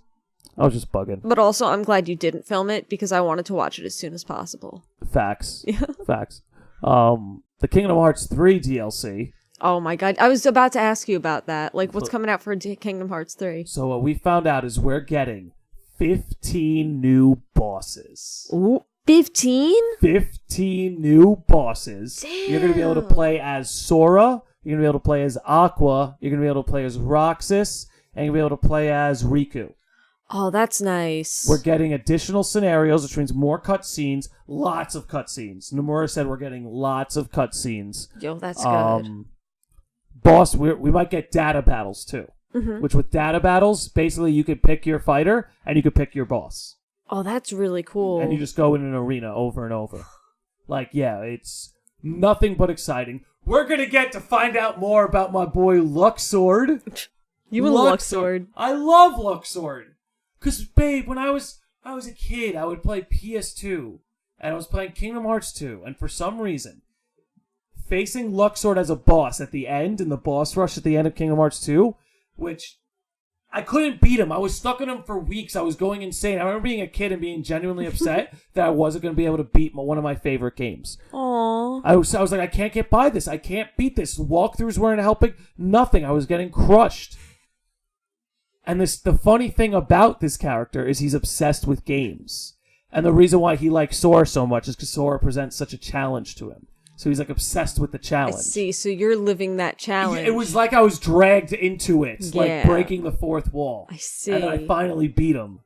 S2: just bugging.
S3: But also, I'm glad you didn't film it, because I wanted to watch it as soon as possible.
S2: Facts.
S3: Yeah.
S2: Facts. The Kingdom Hearts 3 DLC.
S3: Oh my God. I was about to ask you about that. Like, what's coming out for Kingdom Hearts 3?
S2: So what we found out is we're getting 15 new bosses.
S3: Ooh, 15?
S2: 15 new bosses.
S3: Damn.
S2: You're going to be able to play as Sora. You're going to be able to play as Aqua. You're going to be able to play as Roxas. And you're going to be able to play as Riku.
S3: Oh, that's nice.
S2: We're getting additional scenarios, which means more cutscenes. Lots of cutscenes. Nomura said we're getting lots of cutscenes.
S3: Yo, that's good.
S2: Boss, we might get data battles, too.
S3: Mm-hmm.
S2: Which with data battles, basically you could pick your fighter and you could pick your boss.
S3: Oh, that's really cool.
S2: And you just go in an arena over and over. Like, yeah, it's nothing but exciting. We're going to get to find out more about my boy Luxord.
S3: You and Luxord.
S2: I love Luxord. Because, babe, when I was a kid, I would play PS2. And I was playing Kingdom Hearts 2. And for some reason, facing Luxord as a boss at the end, in the boss rush at the end of Kingdom Hearts 2, which I couldn't beat him. I was stuck in him for weeks. I was going insane. I remember being a kid and being genuinely upset that I wasn't going to be able to beat one of my favorite games.
S3: Aww.
S2: I was like, I can't get by this. I can't beat this. Walkthroughs weren't helping. Nothing. I was getting crushed. And the funny thing about this character is he's obsessed with games. And the reason why he likes Sora so much is because Sora presents such a challenge to him. So he's like obsessed with the challenge.
S3: I see. So you're living that challenge.
S2: It was like I was dragged into it,
S3: Yeah.
S2: like breaking the fourth wall.
S3: I see.
S2: And then I finally beat him.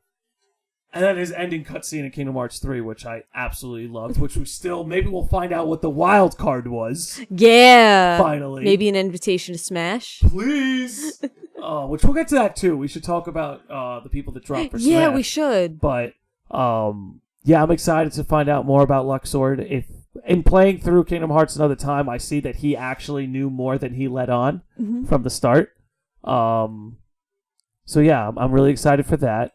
S2: And then his ending cutscene in Kingdom Hearts 3, which I absolutely loved, which we still, maybe we'll find out what the wild card was.
S3: Yeah.
S2: Finally.
S3: Maybe an invitation to Smash.
S2: Please. Which we'll get to that too. We should talk about the people that drop for Smash.
S3: Yeah, we should.
S2: But, yeah, I'm excited to find out more about Luxord. If in playing through Kingdom Hearts another time, I see that he actually knew more than he let on from the start. So yeah, I'm really excited for that.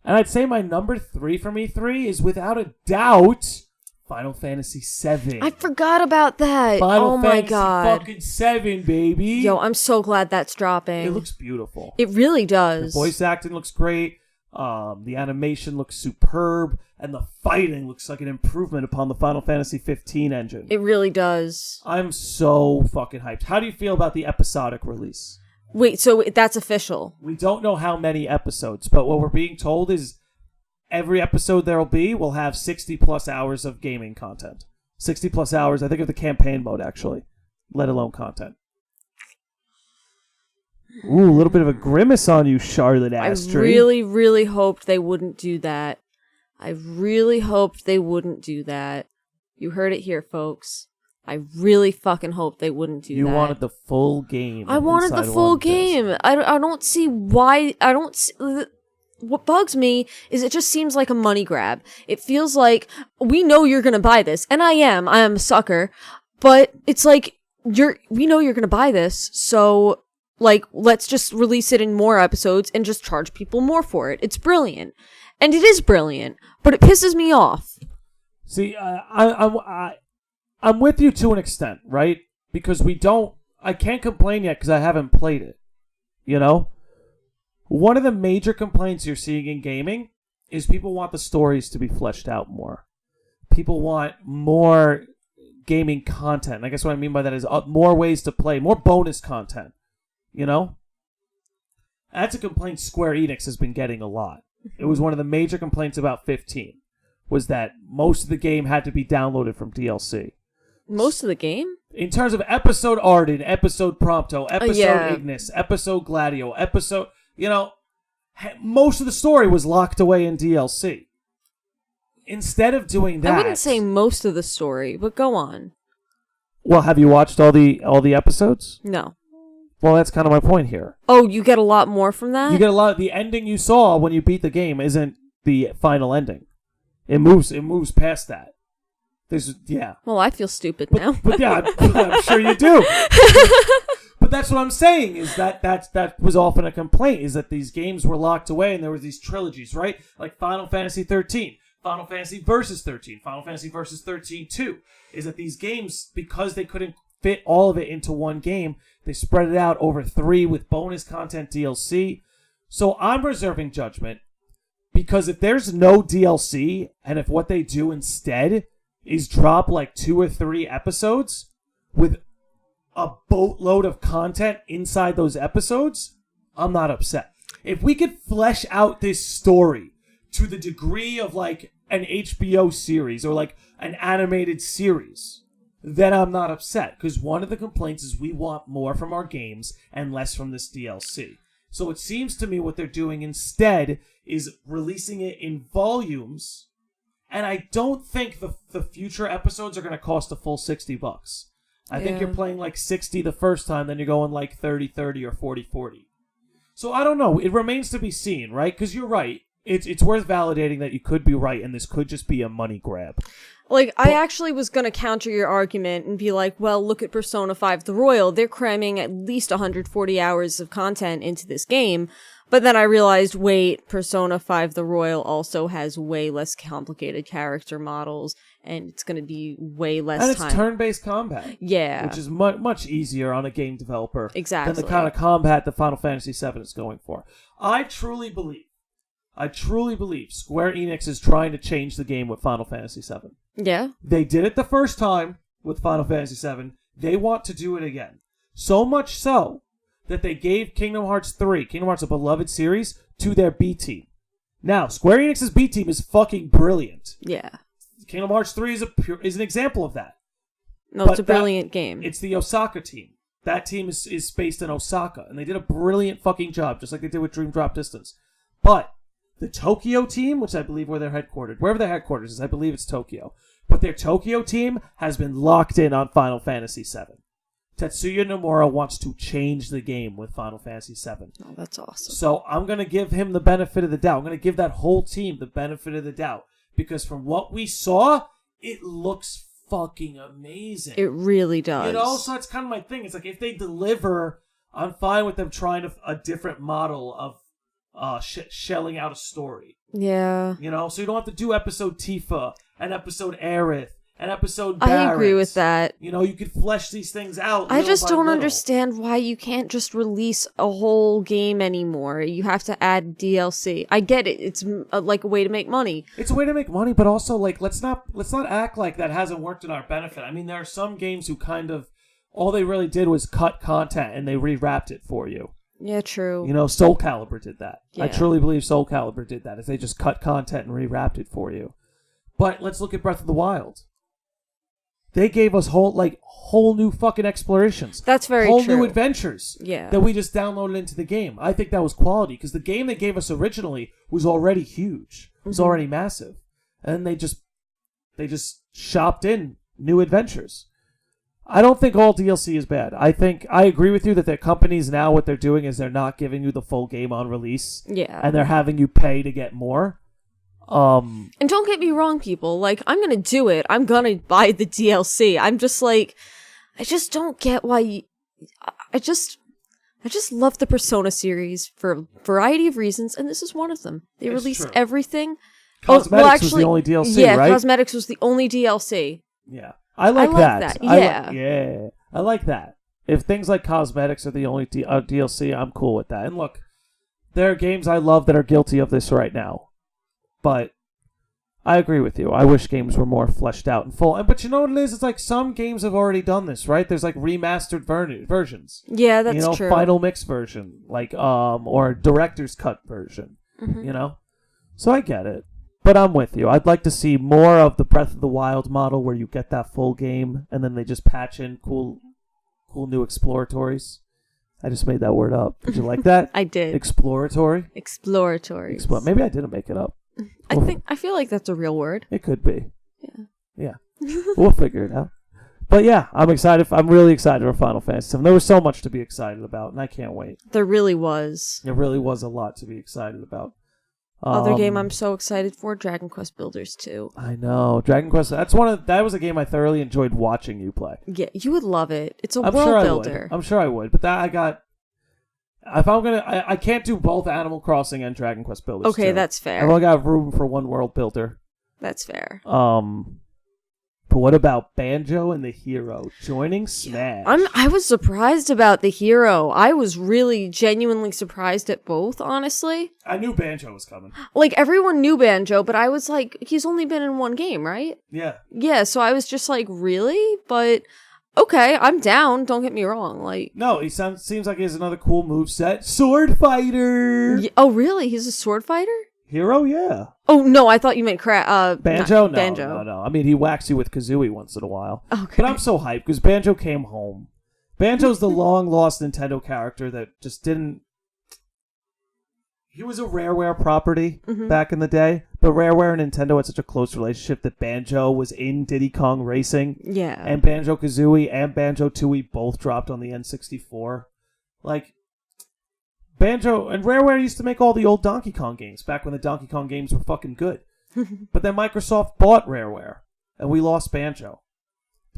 S2: And I'd say my number 3 from E3 is without a doubt Final Fantasy VII.
S3: I forgot about that.
S2: Final
S3: my
S2: Fantasy
S3: God.
S2: fucking 7, baby.
S3: Yo, I'm so glad that's dropping.
S2: It looks beautiful.
S3: It really does.
S2: The voice acting looks great. The animation looks superb, and the fighting looks like an improvement upon the Final Fantasy 15 engine.
S3: It really does.
S2: I'm so fucking hyped. How do you feel about the episodic release?
S3: Wait, so that's official?
S2: We don't know how many episodes, but what we're being told is every episode there will have 60 plus hours of gaming content. 60 plus hours, I think, of the campaign mode, actually, let alone content. Ooh, a little bit of a grimace on you, Charlotte Astre.
S3: I really, really hoped they wouldn't do that. I really hoped they wouldn't do that. You heard it here, folks. I really fucking hoped they wouldn't do that.
S2: You wanted the full game.
S3: I wanted the full game. I don't see why. What bugs me is it just seems like a money grab. It feels like we know you're gonna buy this, and I am a sucker, but it's like we know you're gonna buy this, so like let's just release it in more episodes and just charge people more for it. It's brilliant, and it is brilliant, but it pisses me off.
S2: See, I'm with you to an extent, right? Because I can't complain yet because I haven't played it. You know? One of the major complaints you're seeing in gaming is people want the stories to be fleshed out more. People want more gaming content. I guess what I mean by that is more ways to play, more bonus content. You know? That's a complaint Square Enix has been getting a lot. It was one of the major complaints about 15, was that most of the game had to be downloaded from DLC.
S3: Most of the game?
S2: In terms of episode Arden, episode Prompto, episode Ignis, episode Gladio, episode... You know, most of the story was locked away in DLC. Instead of doing that...
S3: I wouldn't say most of the story, but go on.
S2: Well, have you watched all the episodes?
S3: No.
S2: Well, that's kind of my point here.
S3: Oh, you get a lot more from that?
S2: You get a lot... The ending you saw when you beat the game isn't the final ending. It moves past that. Yeah.
S3: Well, I feel stupid now.
S2: But yeah, I'm sure you do. But that's what I'm saying, is that was often a complaint, is that these games were locked away and there were these trilogies, right? Like Final Fantasy 13, Final Fantasy Versus 13, Final Fantasy Versus 13 2, is that these games, because they couldn't fit all of it into one game, they spread it out over 3 with bonus content DLC. So I'm reserving judgment, because if there's no DLC, and if what they do instead is drop like 2 or 3 episodes with a boatload of content inside those episodes, I'm not upset. If we could flesh out this story to the degree of like an HBO series or like an animated series, then I'm not upset. Because one of the complaints is we want more from our games and less from this DLC. So it seems to me what they're doing instead is releasing it in volumes, and I don't think the future episodes are going to cost a full $60. I think you're playing like 60 the first time, then you're going like 30-30 or 40-40. So I don't know. It remains to be seen, right? Because you're right. It's worth validating that you could be right, and this could just be a money grab.
S3: Like, I actually was going to counter your argument and be like, well, look at Persona 5 The Royal. They're cramming at least 140 hours of content into this game. But then I realized, wait, Persona 5 The Royal also has way less complicated character models, and it's going to be way less time.
S2: And it's turn-based combat.
S3: Yeah.
S2: Which is much easier on a game developer
S3: exactly.
S2: than the kind of combat that Final Fantasy VII is going for. I truly believe Square Enix is trying to change the game with Final Fantasy VII.
S3: Yeah.
S2: They did it the first time with Final Fantasy VII. They want to do it again. So much so that they gave Kingdom Hearts 3, Kingdom Hearts, a beloved series, to their B team. Now, Square Enix's B team is fucking brilliant.
S3: Yeah.
S2: Kingdom Hearts 3 is an example of that.
S3: No, it's a brilliant game.
S2: It's the Osaka team. That team is based in Osaka, and they did a brilliant fucking job, just like they did with Dream Drop Distance. But the Tokyo team, which I believe where they're headquartered, wherever their headquarters is, I believe it's Tokyo. But their Tokyo team has been locked in on Final Fantasy VII. Tetsuya Nomura wants to change the game with Final Fantasy VII.
S3: Oh, that's awesome.
S2: So I'm going to give him the benefit of the doubt. I'm going to give that whole team the benefit of the doubt. Because from what we saw, it looks fucking amazing.
S3: It really does.
S2: You know, so that's kind of my thing. It's like, if they deliver, I'm fine with them trying a different model of shelling out a story.
S3: Yeah.
S2: You know, so you don't have to do episode Tifa and episode Aerith and episode Barrett.
S3: I agree with that.
S2: You know, you could flesh these things out.
S3: I just don't
S2: little.
S3: understand why you can't just release a whole game anymore. You have to add DLC. I get it. It's like a way to make money.
S2: It's a way to make money, but also like let's not act like that hasn't worked in our benefit. I mean, there are some games who kind of all they really did was cut content and they rewrapped it for you.
S3: Yeah, true.
S2: You know, Soul Calibur did that.
S3: Yeah.
S2: I truly believe Soul Calibur did that, is they just cut content and rewrapped it for you. But let's look at Breath of the Wild. They gave us whole new fucking explorations.
S3: That's very
S2: whole
S3: true.
S2: new adventures.
S3: Yeah.
S2: That we just downloaded into the game. I think that was quality, because the game they gave us originally was already huge. It was already massive. And they just shopped in new adventures. I don't think all DLC is bad. I agree with you that their companies now, what they're doing is they're not giving you the full game on release.
S3: Yeah.
S2: And they're having you pay to get more.
S3: And don't get me wrong, people. Like, I'm gonna do it. I'm gonna buy the DLC. I'm just like, I just don't get why. I just love the Persona series for a variety of reasons, and this is one of them. They released
S2: true.
S3: everything.
S2: Cosmetics was the only DLC,
S3: yeah,
S2: right?
S3: Cosmetics was the only DLC.
S2: Yeah. I like that.
S3: Yeah.
S2: Yeah. I like that. If things like cosmetics are the only DLC, I'm cool with that. And look, there are games I love that are guilty of this right now. But I agree with you. I wish games were more fleshed out and full. But you know what it is? It's like some games have already done this, right? There's like remastered versions.
S3: Yeah, that's true.
S2: Final mix version, like or director's cut version.
S3: Mm-hmm.
S2: You know, so I get it. But I'm with you. I'd like to see more of the Breath of the Wild model where you get that full game and then they just patch in cool new exploratories. I just made that word up. Did you like that?
S3: I did.
S2: Exploratory?
S3: Exploratory.
S2: Maybe I didn't make it up.
S3: I feel like that's a real word.
S2: It could be.
S3: Yeah.
S2: We'll figure it out. But yeah, I'm excited. I'm really excited for Final Fantasy VII. There was so much to be excited about, and I can't wait.
S3: There really was.
S2: There really was a lot to be excited about.
S3: Other game I'm so excited for, Dragon Quest Builders 2.
S2: I know. Dragon Quest, that was a game I thoroughly enjoyed watching you play.
S3: Yeah, you would love it. It's a
S2: I'm
S3: world
S2: sure
S3: builder.
S2: I'm sure I would. But I can't do both Animal Crossing and Dragon Quest Builders.
S3: Okay,
S2: too.
S3: that's fair.
S2: I've only got room for one world builder.
S3: That's fair.
S2: But what about Banjo and the Hero joining Smash?
S3: I was surprised about the Hero. I was really genuinely surprised at both, honestly.
S2: I knew Banjo was coming.
S3: Like, everyone knew Banjo, but I was like, he's only been in one game, right?
S2: Yeah.
S3: Yeah, so I was just like, really? But okay, I'm down. Don't get me wrong. Like,
S2: no, he seems like he has another cool moveset. Sword fighter.
S3: Oh, really? He's a sword fighter?
S2: Hero, yeah.
S3: Oh no, I thought you meant
S2: Banjo. No,
S3: Banjo.
S2: no. I mean, he whacks you with Kazooie once in a while.
S3: Okay.
S2: But I'm so hyped because Banjo came home. Banjo's the long lost Nintendo character that just didn't. He was a Rareware property back in the day, but Rareware and Nintendo had such a close relationship that Banjo was in Diddy Kong Racing.
S3: Yeah.
S2: And Banjo-Kazooie and Banjo-Tooie both dropped on the N64. Like, Banjo and Rareware used to make all the old Donkey Kong games back when the Donkey Kong games were fucking good. But then Microsoft bought Rareware, and we lost Banjo.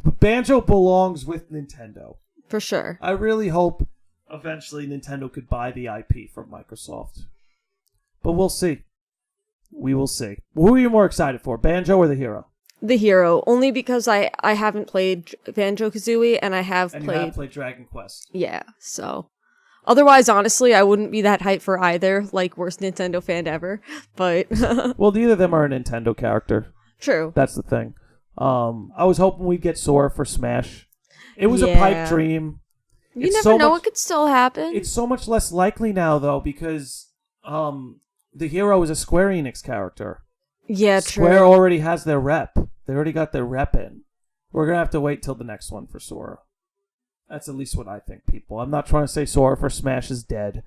S2: But Banjo belongs with Nintendo.
S3: For sure.
S2: I really hope eventually Nintendo could buy the IP from Microsoft. But we'll see. We will see. Who are you more excited for, Banjo or the Hero?
S3: The Hero, only because I haven't played Banjo-Kazooie, and I have
S2: and
S3: played...
S2: you have played Dragon Quest.
S3: Yeah, so... Otherwise, honestly, I wouldn't be that hyped for either, like, worst Nintendo fan ever, but...
S2: Well, neither of them are a Nintendo character.
S3: True.
S2: That's the thing. I was hoping we'd get Sora for Smash. It was a pipe dream.
S3: You never know, it could still happen.
S2: It's so much less likely now, though, because the Hero is a Square Enix character.
S3: Yeah, true.
S2: Square already has their rep. They already got their rep in. We're going to have to wait till the next one for Sora. That's at least what I think, people. I'm not trying to say Sora for Smash is dead,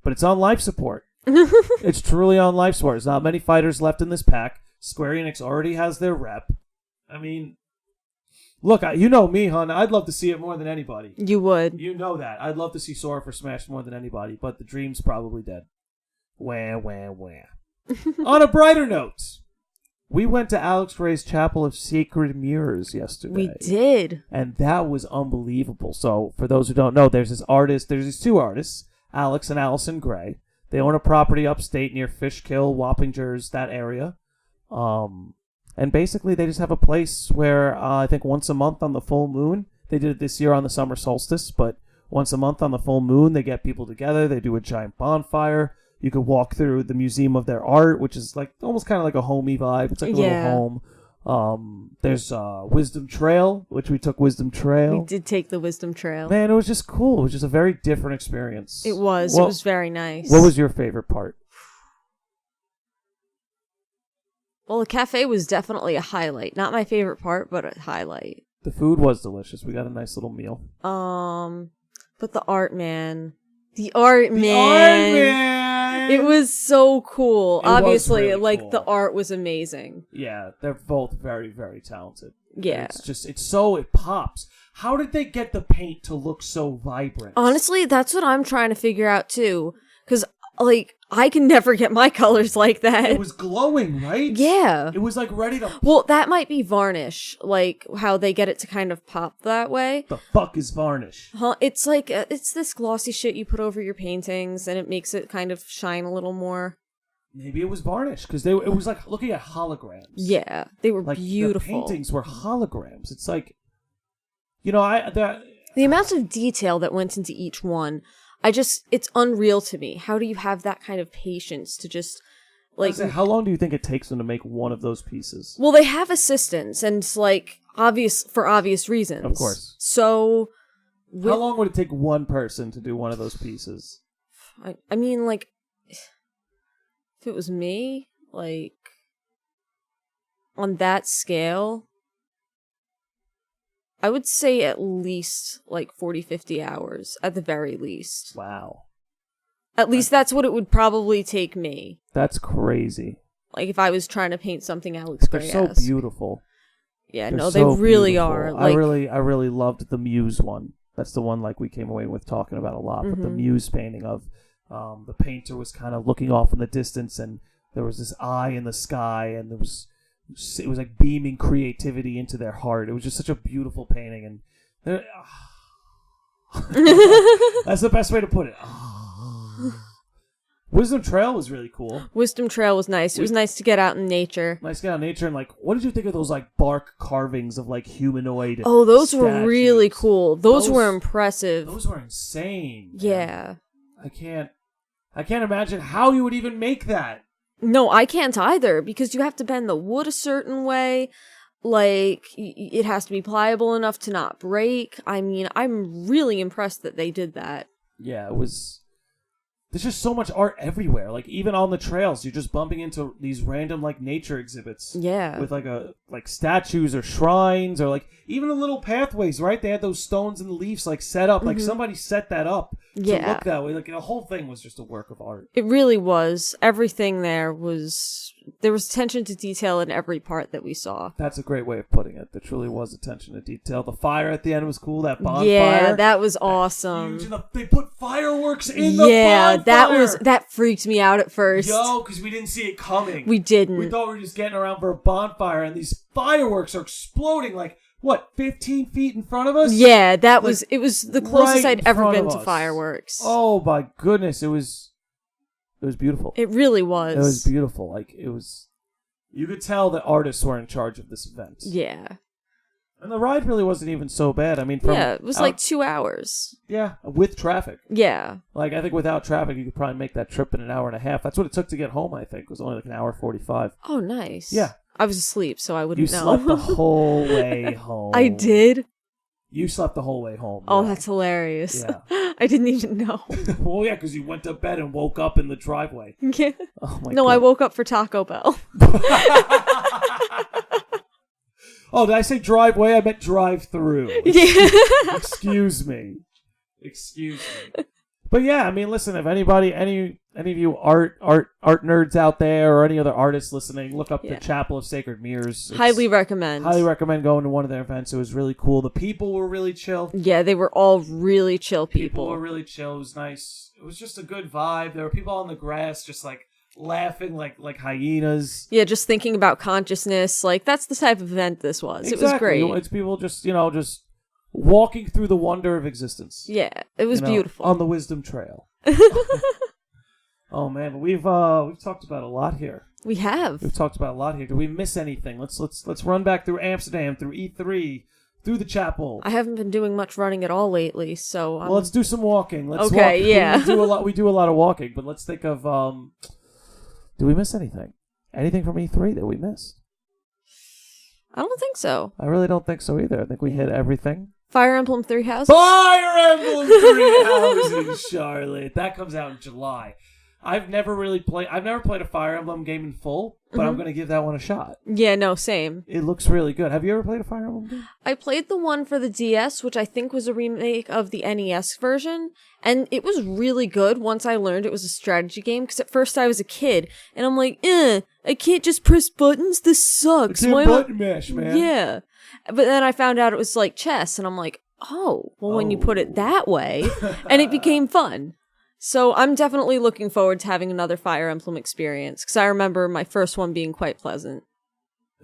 S2: but it's on life support. It's truly on life support. There's not many fighters left in this pack. Square Enix already has their rep. I mean, look, you know me, hon. I'd love to see it more than anybody.
S3: You would.
S2: You know that. I'd love to see Sora for Smash more than anybody, but the dream's probably dead. Wah, wah, wah. On a brighter note, we went to Alex Gray's Chapel of Sacred Mirrors yesterday.
S3: We did.
S2: And that was unbelievable. So, for those who don't know, there's these two artists, Alex and Alison Gray. They own a property upstate near Fishkill, Wappingers, that area. And basically, they just have a place where I think once a month on the full moon, they did it this year on the summer solstice, but once a month on the full moon, they get people together. They do a giant bonfire. You could walk through the museum of their art, which is like almost kind of like a homey vibe. It's like a little home. There's Wisdom Trail, which we took Wisdom Trail.
S3: We did take the Wisdom Trail.
S2: Man, it was just cool. It was just a very different experience.
S3: It was.
S2: Well,
S3: it was very nice.
S2: What was your favorite part?
S3: Well, the cafe was definitely a highlight. Not my favorite part, but a highlight.
S2: The food was delicious. We got a nice little meal.
S3: But the art, man. The art, man. It was so cool. Obviously,
S2: really
S3: like,
S2: cool.
S3: the art was amazing.
S2: Yeah, they're both very, very talented.
S3: Yeah.
S2: It pops. How did they get the paint to look so vibrant?
S3: Honestly, that's what I'm trying to figure out, too. Because, like, I can never get my colors like that.
S2: It was glowing, right?
S3: Yeah.
S2: It was, like, ready to...
S3: Well, that might be varnish. Like, how they get it to kind of pop that way.
S2: The fuck is varnish?
S3: Huh? It's like, it's this glossy shit you put over your paintings, and it makes it kind of shine a little more.
S2: Maybe it was varnish, because it was like looking at holograms.
S3: Yeah, they were
S2: like,
S3: beautiful.
S2: The paintings were holograms. It's like, the
S3: amount of detail that went into each one, it's unreal to me. How do you have that kind of patience to just, like...
S2: How long do you think it takes them to make one of those pieces?
S3: Well, they have assistants, and it's, like, for obvious reasons.
S2: Of course.
S3: So...
S2: How long would it take one person to do one of those pieces?
S3: I mean, like... If it was me, like... On that scale... I would say at least, like, 40, 50 hours, at the very least.
S2: Wow.
S3: At least that's what it would probably take me.
S2: That's crazy.
S3: Like, if I was trying to paint something Alex Gray-esque.
S2: They're so beautiful.
S3: Yeah,
S2: They're
S3: they really
S2: beautiful.
S3: are. Like,
S2: I really loved the Muse one. That's the one, like, we came away with talking about a lot. But the Muse painting of the painter was kind of looking off in the distance, and there was this eye in the sky, and it was like beaming creativity into their heart. It was just such a beautiful painting, and that's the best way to put it. Wisdom Trail was really cool.
S3: Wisdom Trail was nice. It was nice to get out in nature.
S2: Nice to get out in nature, and, like, what did you think of those, like, bark carvings of, like, humanoid
S3: Oh, those
S2: statues?
S3: were really cool. Those were impressive.
S2: Those were insane.
S3: Yeah.
S2: Man. I can't imagine how you would even make that.
S3: No, I can't either, because you have to bend the wood a certain way. Like, it has to be pliable enough to not break. I mean, I'm really impressed that they did that.
S2: Yeah, it was... There's just so much art everywhere. Like, even on the trails, you're just bumping into these random, like, nature exhibits.
S3: Yeah.
S2: With, like statues or shrines or, like, even the little pathways, right? They had those stones and leaves, like, set up. Like, somebody set that up to look that way. Like, the whole thing was just a work of art.
S3: It really was. Everything there was... There was attention to detail in every part that we saw.
S2: That's a great way of putting it. There truly was attention to detail. The fire at the end was cool. That bonfire.
S3: Yeah, that was awesome.
S2: Huge, they put fireworks in the bonfire.
S3: That freaked me out at first.
S2: Yo, because we didn't see it coming.
S3: We didn't.
S2: We thought we were just getting around for a bonfire, and these fireworks are exploding like, what, 15 feet in front of us?
S3: Yeah, it was the closest I'd ever been to
S2: us.
S3: fireworks.
S2: Oh my goodness, it was beautiful.
S3: It really was.
S2: It was beautiful. Like, it was... You could tell that artists were in charge of this event.
S3: Yeah.
S2: And the ride really wasn't even so bad. I mean,
S3: it was like 2 hours.
S2: Yeah, with traffic.
S3: Yeah.
S2: Like, I think without traffic, you could probably make that trip in an hour and a half. That's what it took to get home, I think. It was only like an hour 45.
S3: Oh, nice.
S2: Yeah.
S3: I was asleep, so I wouldn't know.
S2: You slept the whole way home.
S3: I did?
S2: You slept the whole way home.
S3: Oh, that's hilarious.
S2: Yeah.
S3: I didn't even know.
S2: Well, yeah, because you went to bed and woke up in the driveway.
S3: Yeah.
S2: Oh, my
S3: No,
S2: God.
S3: I woke up for Taco Bell.
S2: Oh, did I say driveway? I meant drive-through.
S3: Yeah.
S2: Excuse me. But yeah, I mean, listen, if anybody, any of you art nerds out there or any other artists listening, look up the Chapel of Sacred Mirrors.
S3: Highly recommend
S2: going to one of their events. It was really cool. The people were really chill.
S3: Yeah, they were all really chill people.
S2: People were really chill. It was nice. It was just a good vibe. There were people on the grass just like laughing like hyenas.
S3: Yeah, just thinking about consciousness. Like, that's the type of event this was.
S2: Exactly.
S3: It was great.
S2: It's people just walking through the wonder of existence.
S3: Yeah, it was beautiful.
S2: On the Wisdom Trail. Oh man, we've talked about a lot here.
S3: We have.
S2: We've talked about a lot here. Did we miss anything? Let's run back through Amsterdam, through E3, through the chapel.
S3: I haven't been doing much running at all lately, so
S2: well, let's do some walking. Let's
S3: okay,
S2: walk.
S3: Yeah.
S2: We do a lot of walking, but let's think of did we miss anything? Anything from E3 that we missed?
S3: I don't think so.
S2: I really don't think so either. I think we hit everything.
S3: Fire Emblem Three Houses?
S2: Fire Emblem Three Houses, Charlotte. That comes out in July. I've never played a Fire Emblem game in full, but I'm going to give that one a shot.
S3: Yeah, no, same.
S2: It looks really good. Have you ever played a Fire Emblem game?
S3: I played the one for the DS, which I think was a remake of the NES version, and it was really good once I learned it was a strategy game, because at first I was a kid, and I'm like, I can't just press buttons? This sucks.
S2: It's button mash, man.
S3: Yeah. But then I found out it was like chess, and I'm like, when you put it that way, and it became fun. So I'm definitely looking forward to having another Fire Emblem experience, because I remember my first one being quite pleasant.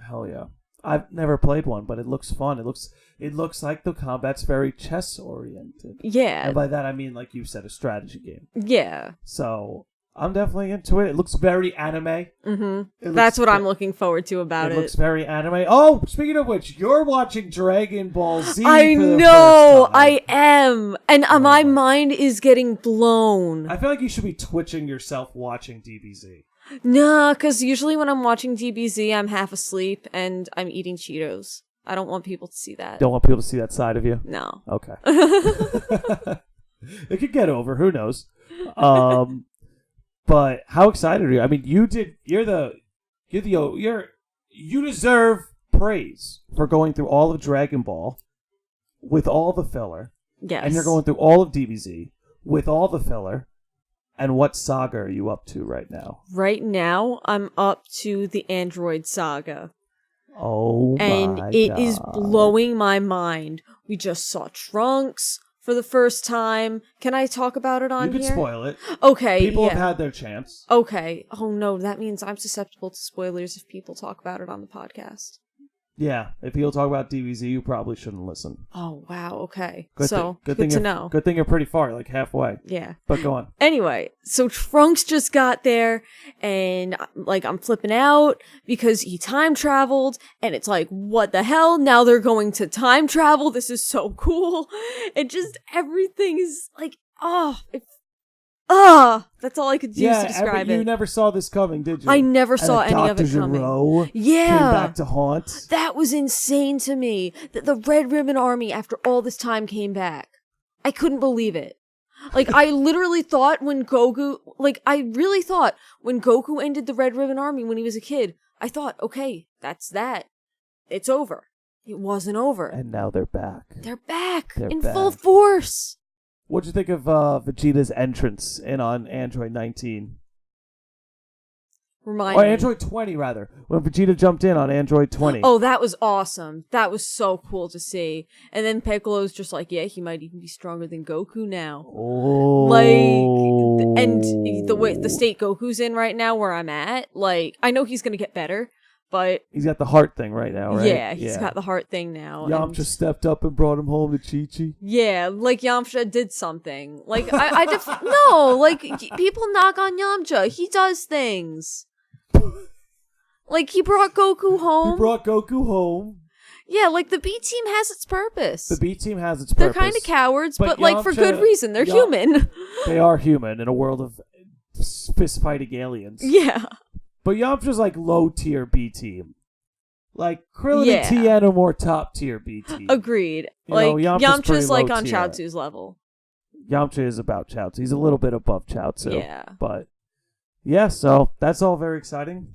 S2: Hell yeah. I've never played one, but it looks fun. It looks like the combat's very chess-oriented.
S3: Yeah.
S2: And by that I mean, like you said, a strategy game.
S3: Yeah.
S2: So I'm definitely into it. It looks very anime.
S3: Mm-hmm. That's what I'm looking forward to about it.
S2: It looks very anime. Oh, speaking of which, you're watching Dragon Ball Z.
S3: I
S2: for the
S3: know,
S2: first time.
S3: I am. And my mind is getting blown.
S2: I feel like you should be twitching yourself watching DBZ.
S3: Nah, because usually when I'm watching DBZ, I'm half asleep and I'm eating Cheetos. I don't want people to see that.
S2: Don't want people to see that side of you?
S3: No.
S2: Okay. It could get over. Who knows? But how excited are you? I mean, you deserve praise for going through all of Dragon Ball with all the filler.
S3: Yes.
S2: And you're going through all of DBZ with all the filler. And what saga are you up to right now?
S3: Right now, I'm up to the Android saga.
S2: Oh,
S3: and
S2: my
S3: it
S2: God.
S3: is blowing my mind. We just saw Trunks for the first time. Can I talk about it on here?
S2: You can spoil it.
S3: Okay,
S2: People have had their chance.
S3: Okay. Oh no, that means I'm susceptible to spoilers if people talk about it on the podcast.
S2: Yeah, if people talk about DBZ, you probably shouldn't listen.
S3: Oh, wow, okay.
S2: Good
S3: to know.
S2: Good thing you're pretty far, like halfway.
S3: Yeah.
S2: But go on.
S3: Anyway, so Trunks just got there, and I'm flipping out because he time traveled, and it's like, what the hell? Now they're going to time travel. This is so cool. And just everything is like, that's all I could use to describe it.
S2: You never saw this coming, did you?
S3: I never saw any of it coming.
S2: Dr.
S3: Yeah.
S2: Came back to haunt.
S3: That was insane to me. That the Red Ribbon Army, after all this time, came back. I couldn't believe it. Like, I literally thought when Goku ended the Red Ribbon Army when he was a kid, I thought, okay, that's that. It's over. It wasn't over.
S2: And now they're back.
S3: They're back.
S2: They're
S3: in
S2: back.
S3: full force.
S2: What'd you think of Vegeta's entrance in on Android 19?
S3: Or
S2: Android 20, rather. When Vegeta jumped in on Android 20.
S3: Oh, that was awesome. That was so cool to see. And then Piccolo's just like, yeah, he might even be stronger than Goku now.
S2: Oh.
S3: Like, and the state Goku's in right now where I'm at, like, I know he's going to get better, but...
S2: He's got the heart thing right now, right?
S3: Yeah, he's got the heart thing now.
S2: Yamcha stepped up and brought him home to Chi-Chi.
S3: Yeah, like Yamcha did something. Like, no, like, people knock on Yamcha. He does things. Like, he brought Goku home. Yeah, like, the B team has its purpose.
S2: The B team has its
S3: They're
S2: purpose.
S3: kind of cowards, but
S2: Yamcha,
S3: like, for good reason. They're human.
S2: They are human in a world of fist-fighting aliens.
S3: Yeah.
S2: But Yamcha's like low-tier B team. Like, Krillin and Tien are more top-tier B team.
S3: Agreed. Yamcha's like on Chaozu's level.
S2: Yamcha is about Chaozu. He's a little bit above Chaozu.
S3: Yeah.
S2: But, yeah, so that's all very exciting.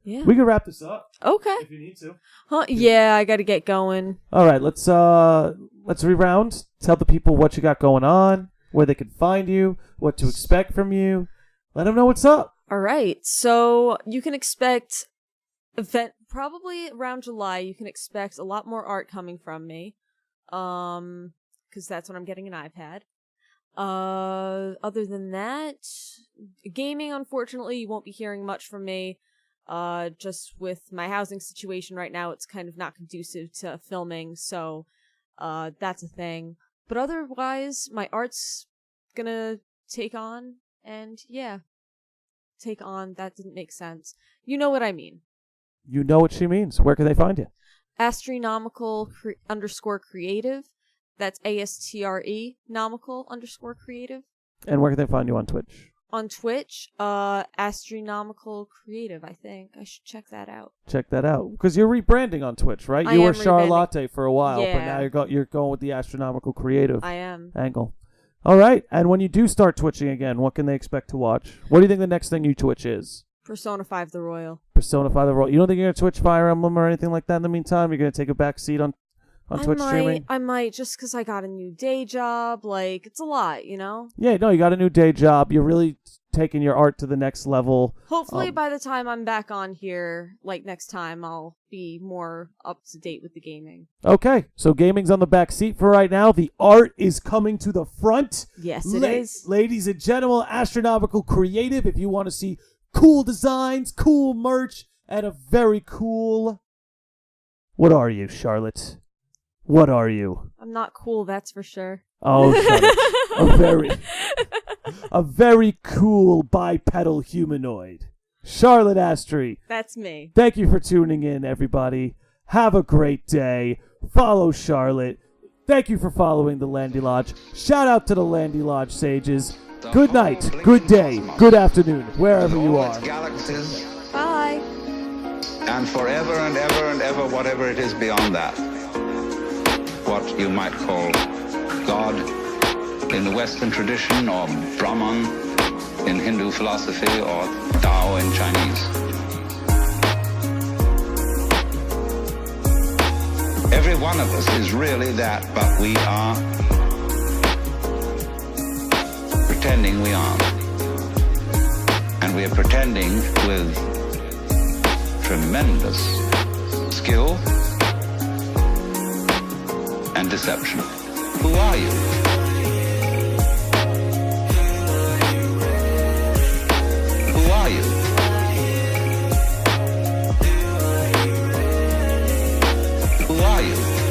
S3: Yeah.
S2: We can wrap this up.
S3: Okay.
S2: If you need to.
S3: Huh? Yeah, I gotta get going.
S2: All right, let's reround. Tell the people what you got going on, where they can find you, what to expect from you. Let them know what's up.
S3: All right, so you can expect probably around July. You can expect a lot more art coming from me, because that's when I'm getting an iPad. Other than that, gaming. Unfortunately, you won't be hearing much from me. Just with my housing situation right now, it's kind of not conducive to filming, so that's a thing. But otherwise, my art's gonna take on, and yeah. Take on, that didn't make sense. You know what I mean.
S2: You know what she means. Where can they find you?
S3: Astronomical _creative. That's ASTRE nomical _creative.
S2: And where can they find you on Twitch?
S3: On Twitch, Astronomical Creative, I think. I should check that out.
S2: Check that out. Because you're rebranding on Twitch, right?
S3: I
S2: You
S3: am
S2: were Charlotte
S3: rebranding.
S2: for a while, but
S3: Yeah.
S2: now you're going with the Astronomical Creative
S3: I am.
S2: angle. All right. And when you do start twitching again, what can they expect to watch? What do you think the next thing you twitch is?
S3: Persona 5 The Royal.
S2: Persona 5 The Royal. You don't think you're going to twitch Fire Emblem or anything like that in the meantime? You're going to take a back seat on Twitch streaming?
S3: I might, just because I got a new day job. Like, it's a lot, you know?
S2: Yeah, no, you got a new day job. You're really taking your art to the next level.
S3: Hopefully by the time I'm back on here, like next time, I'll be more up to date with the gaming.
S2: Okay, so gaming's on the back seat for right now. The art is coming to the front.
S3: Yes, it is.
S2: Ladies and gentlemen, Astronomical Creative, if you want to see cool designs, cool merch, and a very cool... What are you, Charlotte? What are you?
S3: I'm not cool, that's for sure.
S2: Oh, Charlotte. A very cool bipedal humanoid. Charlotte Astre.
S3: That's me.
S2: Thank you for tuning in, everybody. Have a great day. Follow Charlotte. Thank you for following the Landy Lodge. Shout out to the Landy Lodge sages. Good night, good day, good afternoon, wherever you
S1: All
S2: are.
S1: its galaxies,
S3: Bye.
S1: and forever and ever and ever, whatever it is beyond that. What you might call God in the Western tradition, or Brahman in Hindu philosophy, or Tao in Chinese. Every one of us is really that, but we are pretending we aren't. And we are pretending with tremendous skill and deception. Who are you? Who are you? Who are you?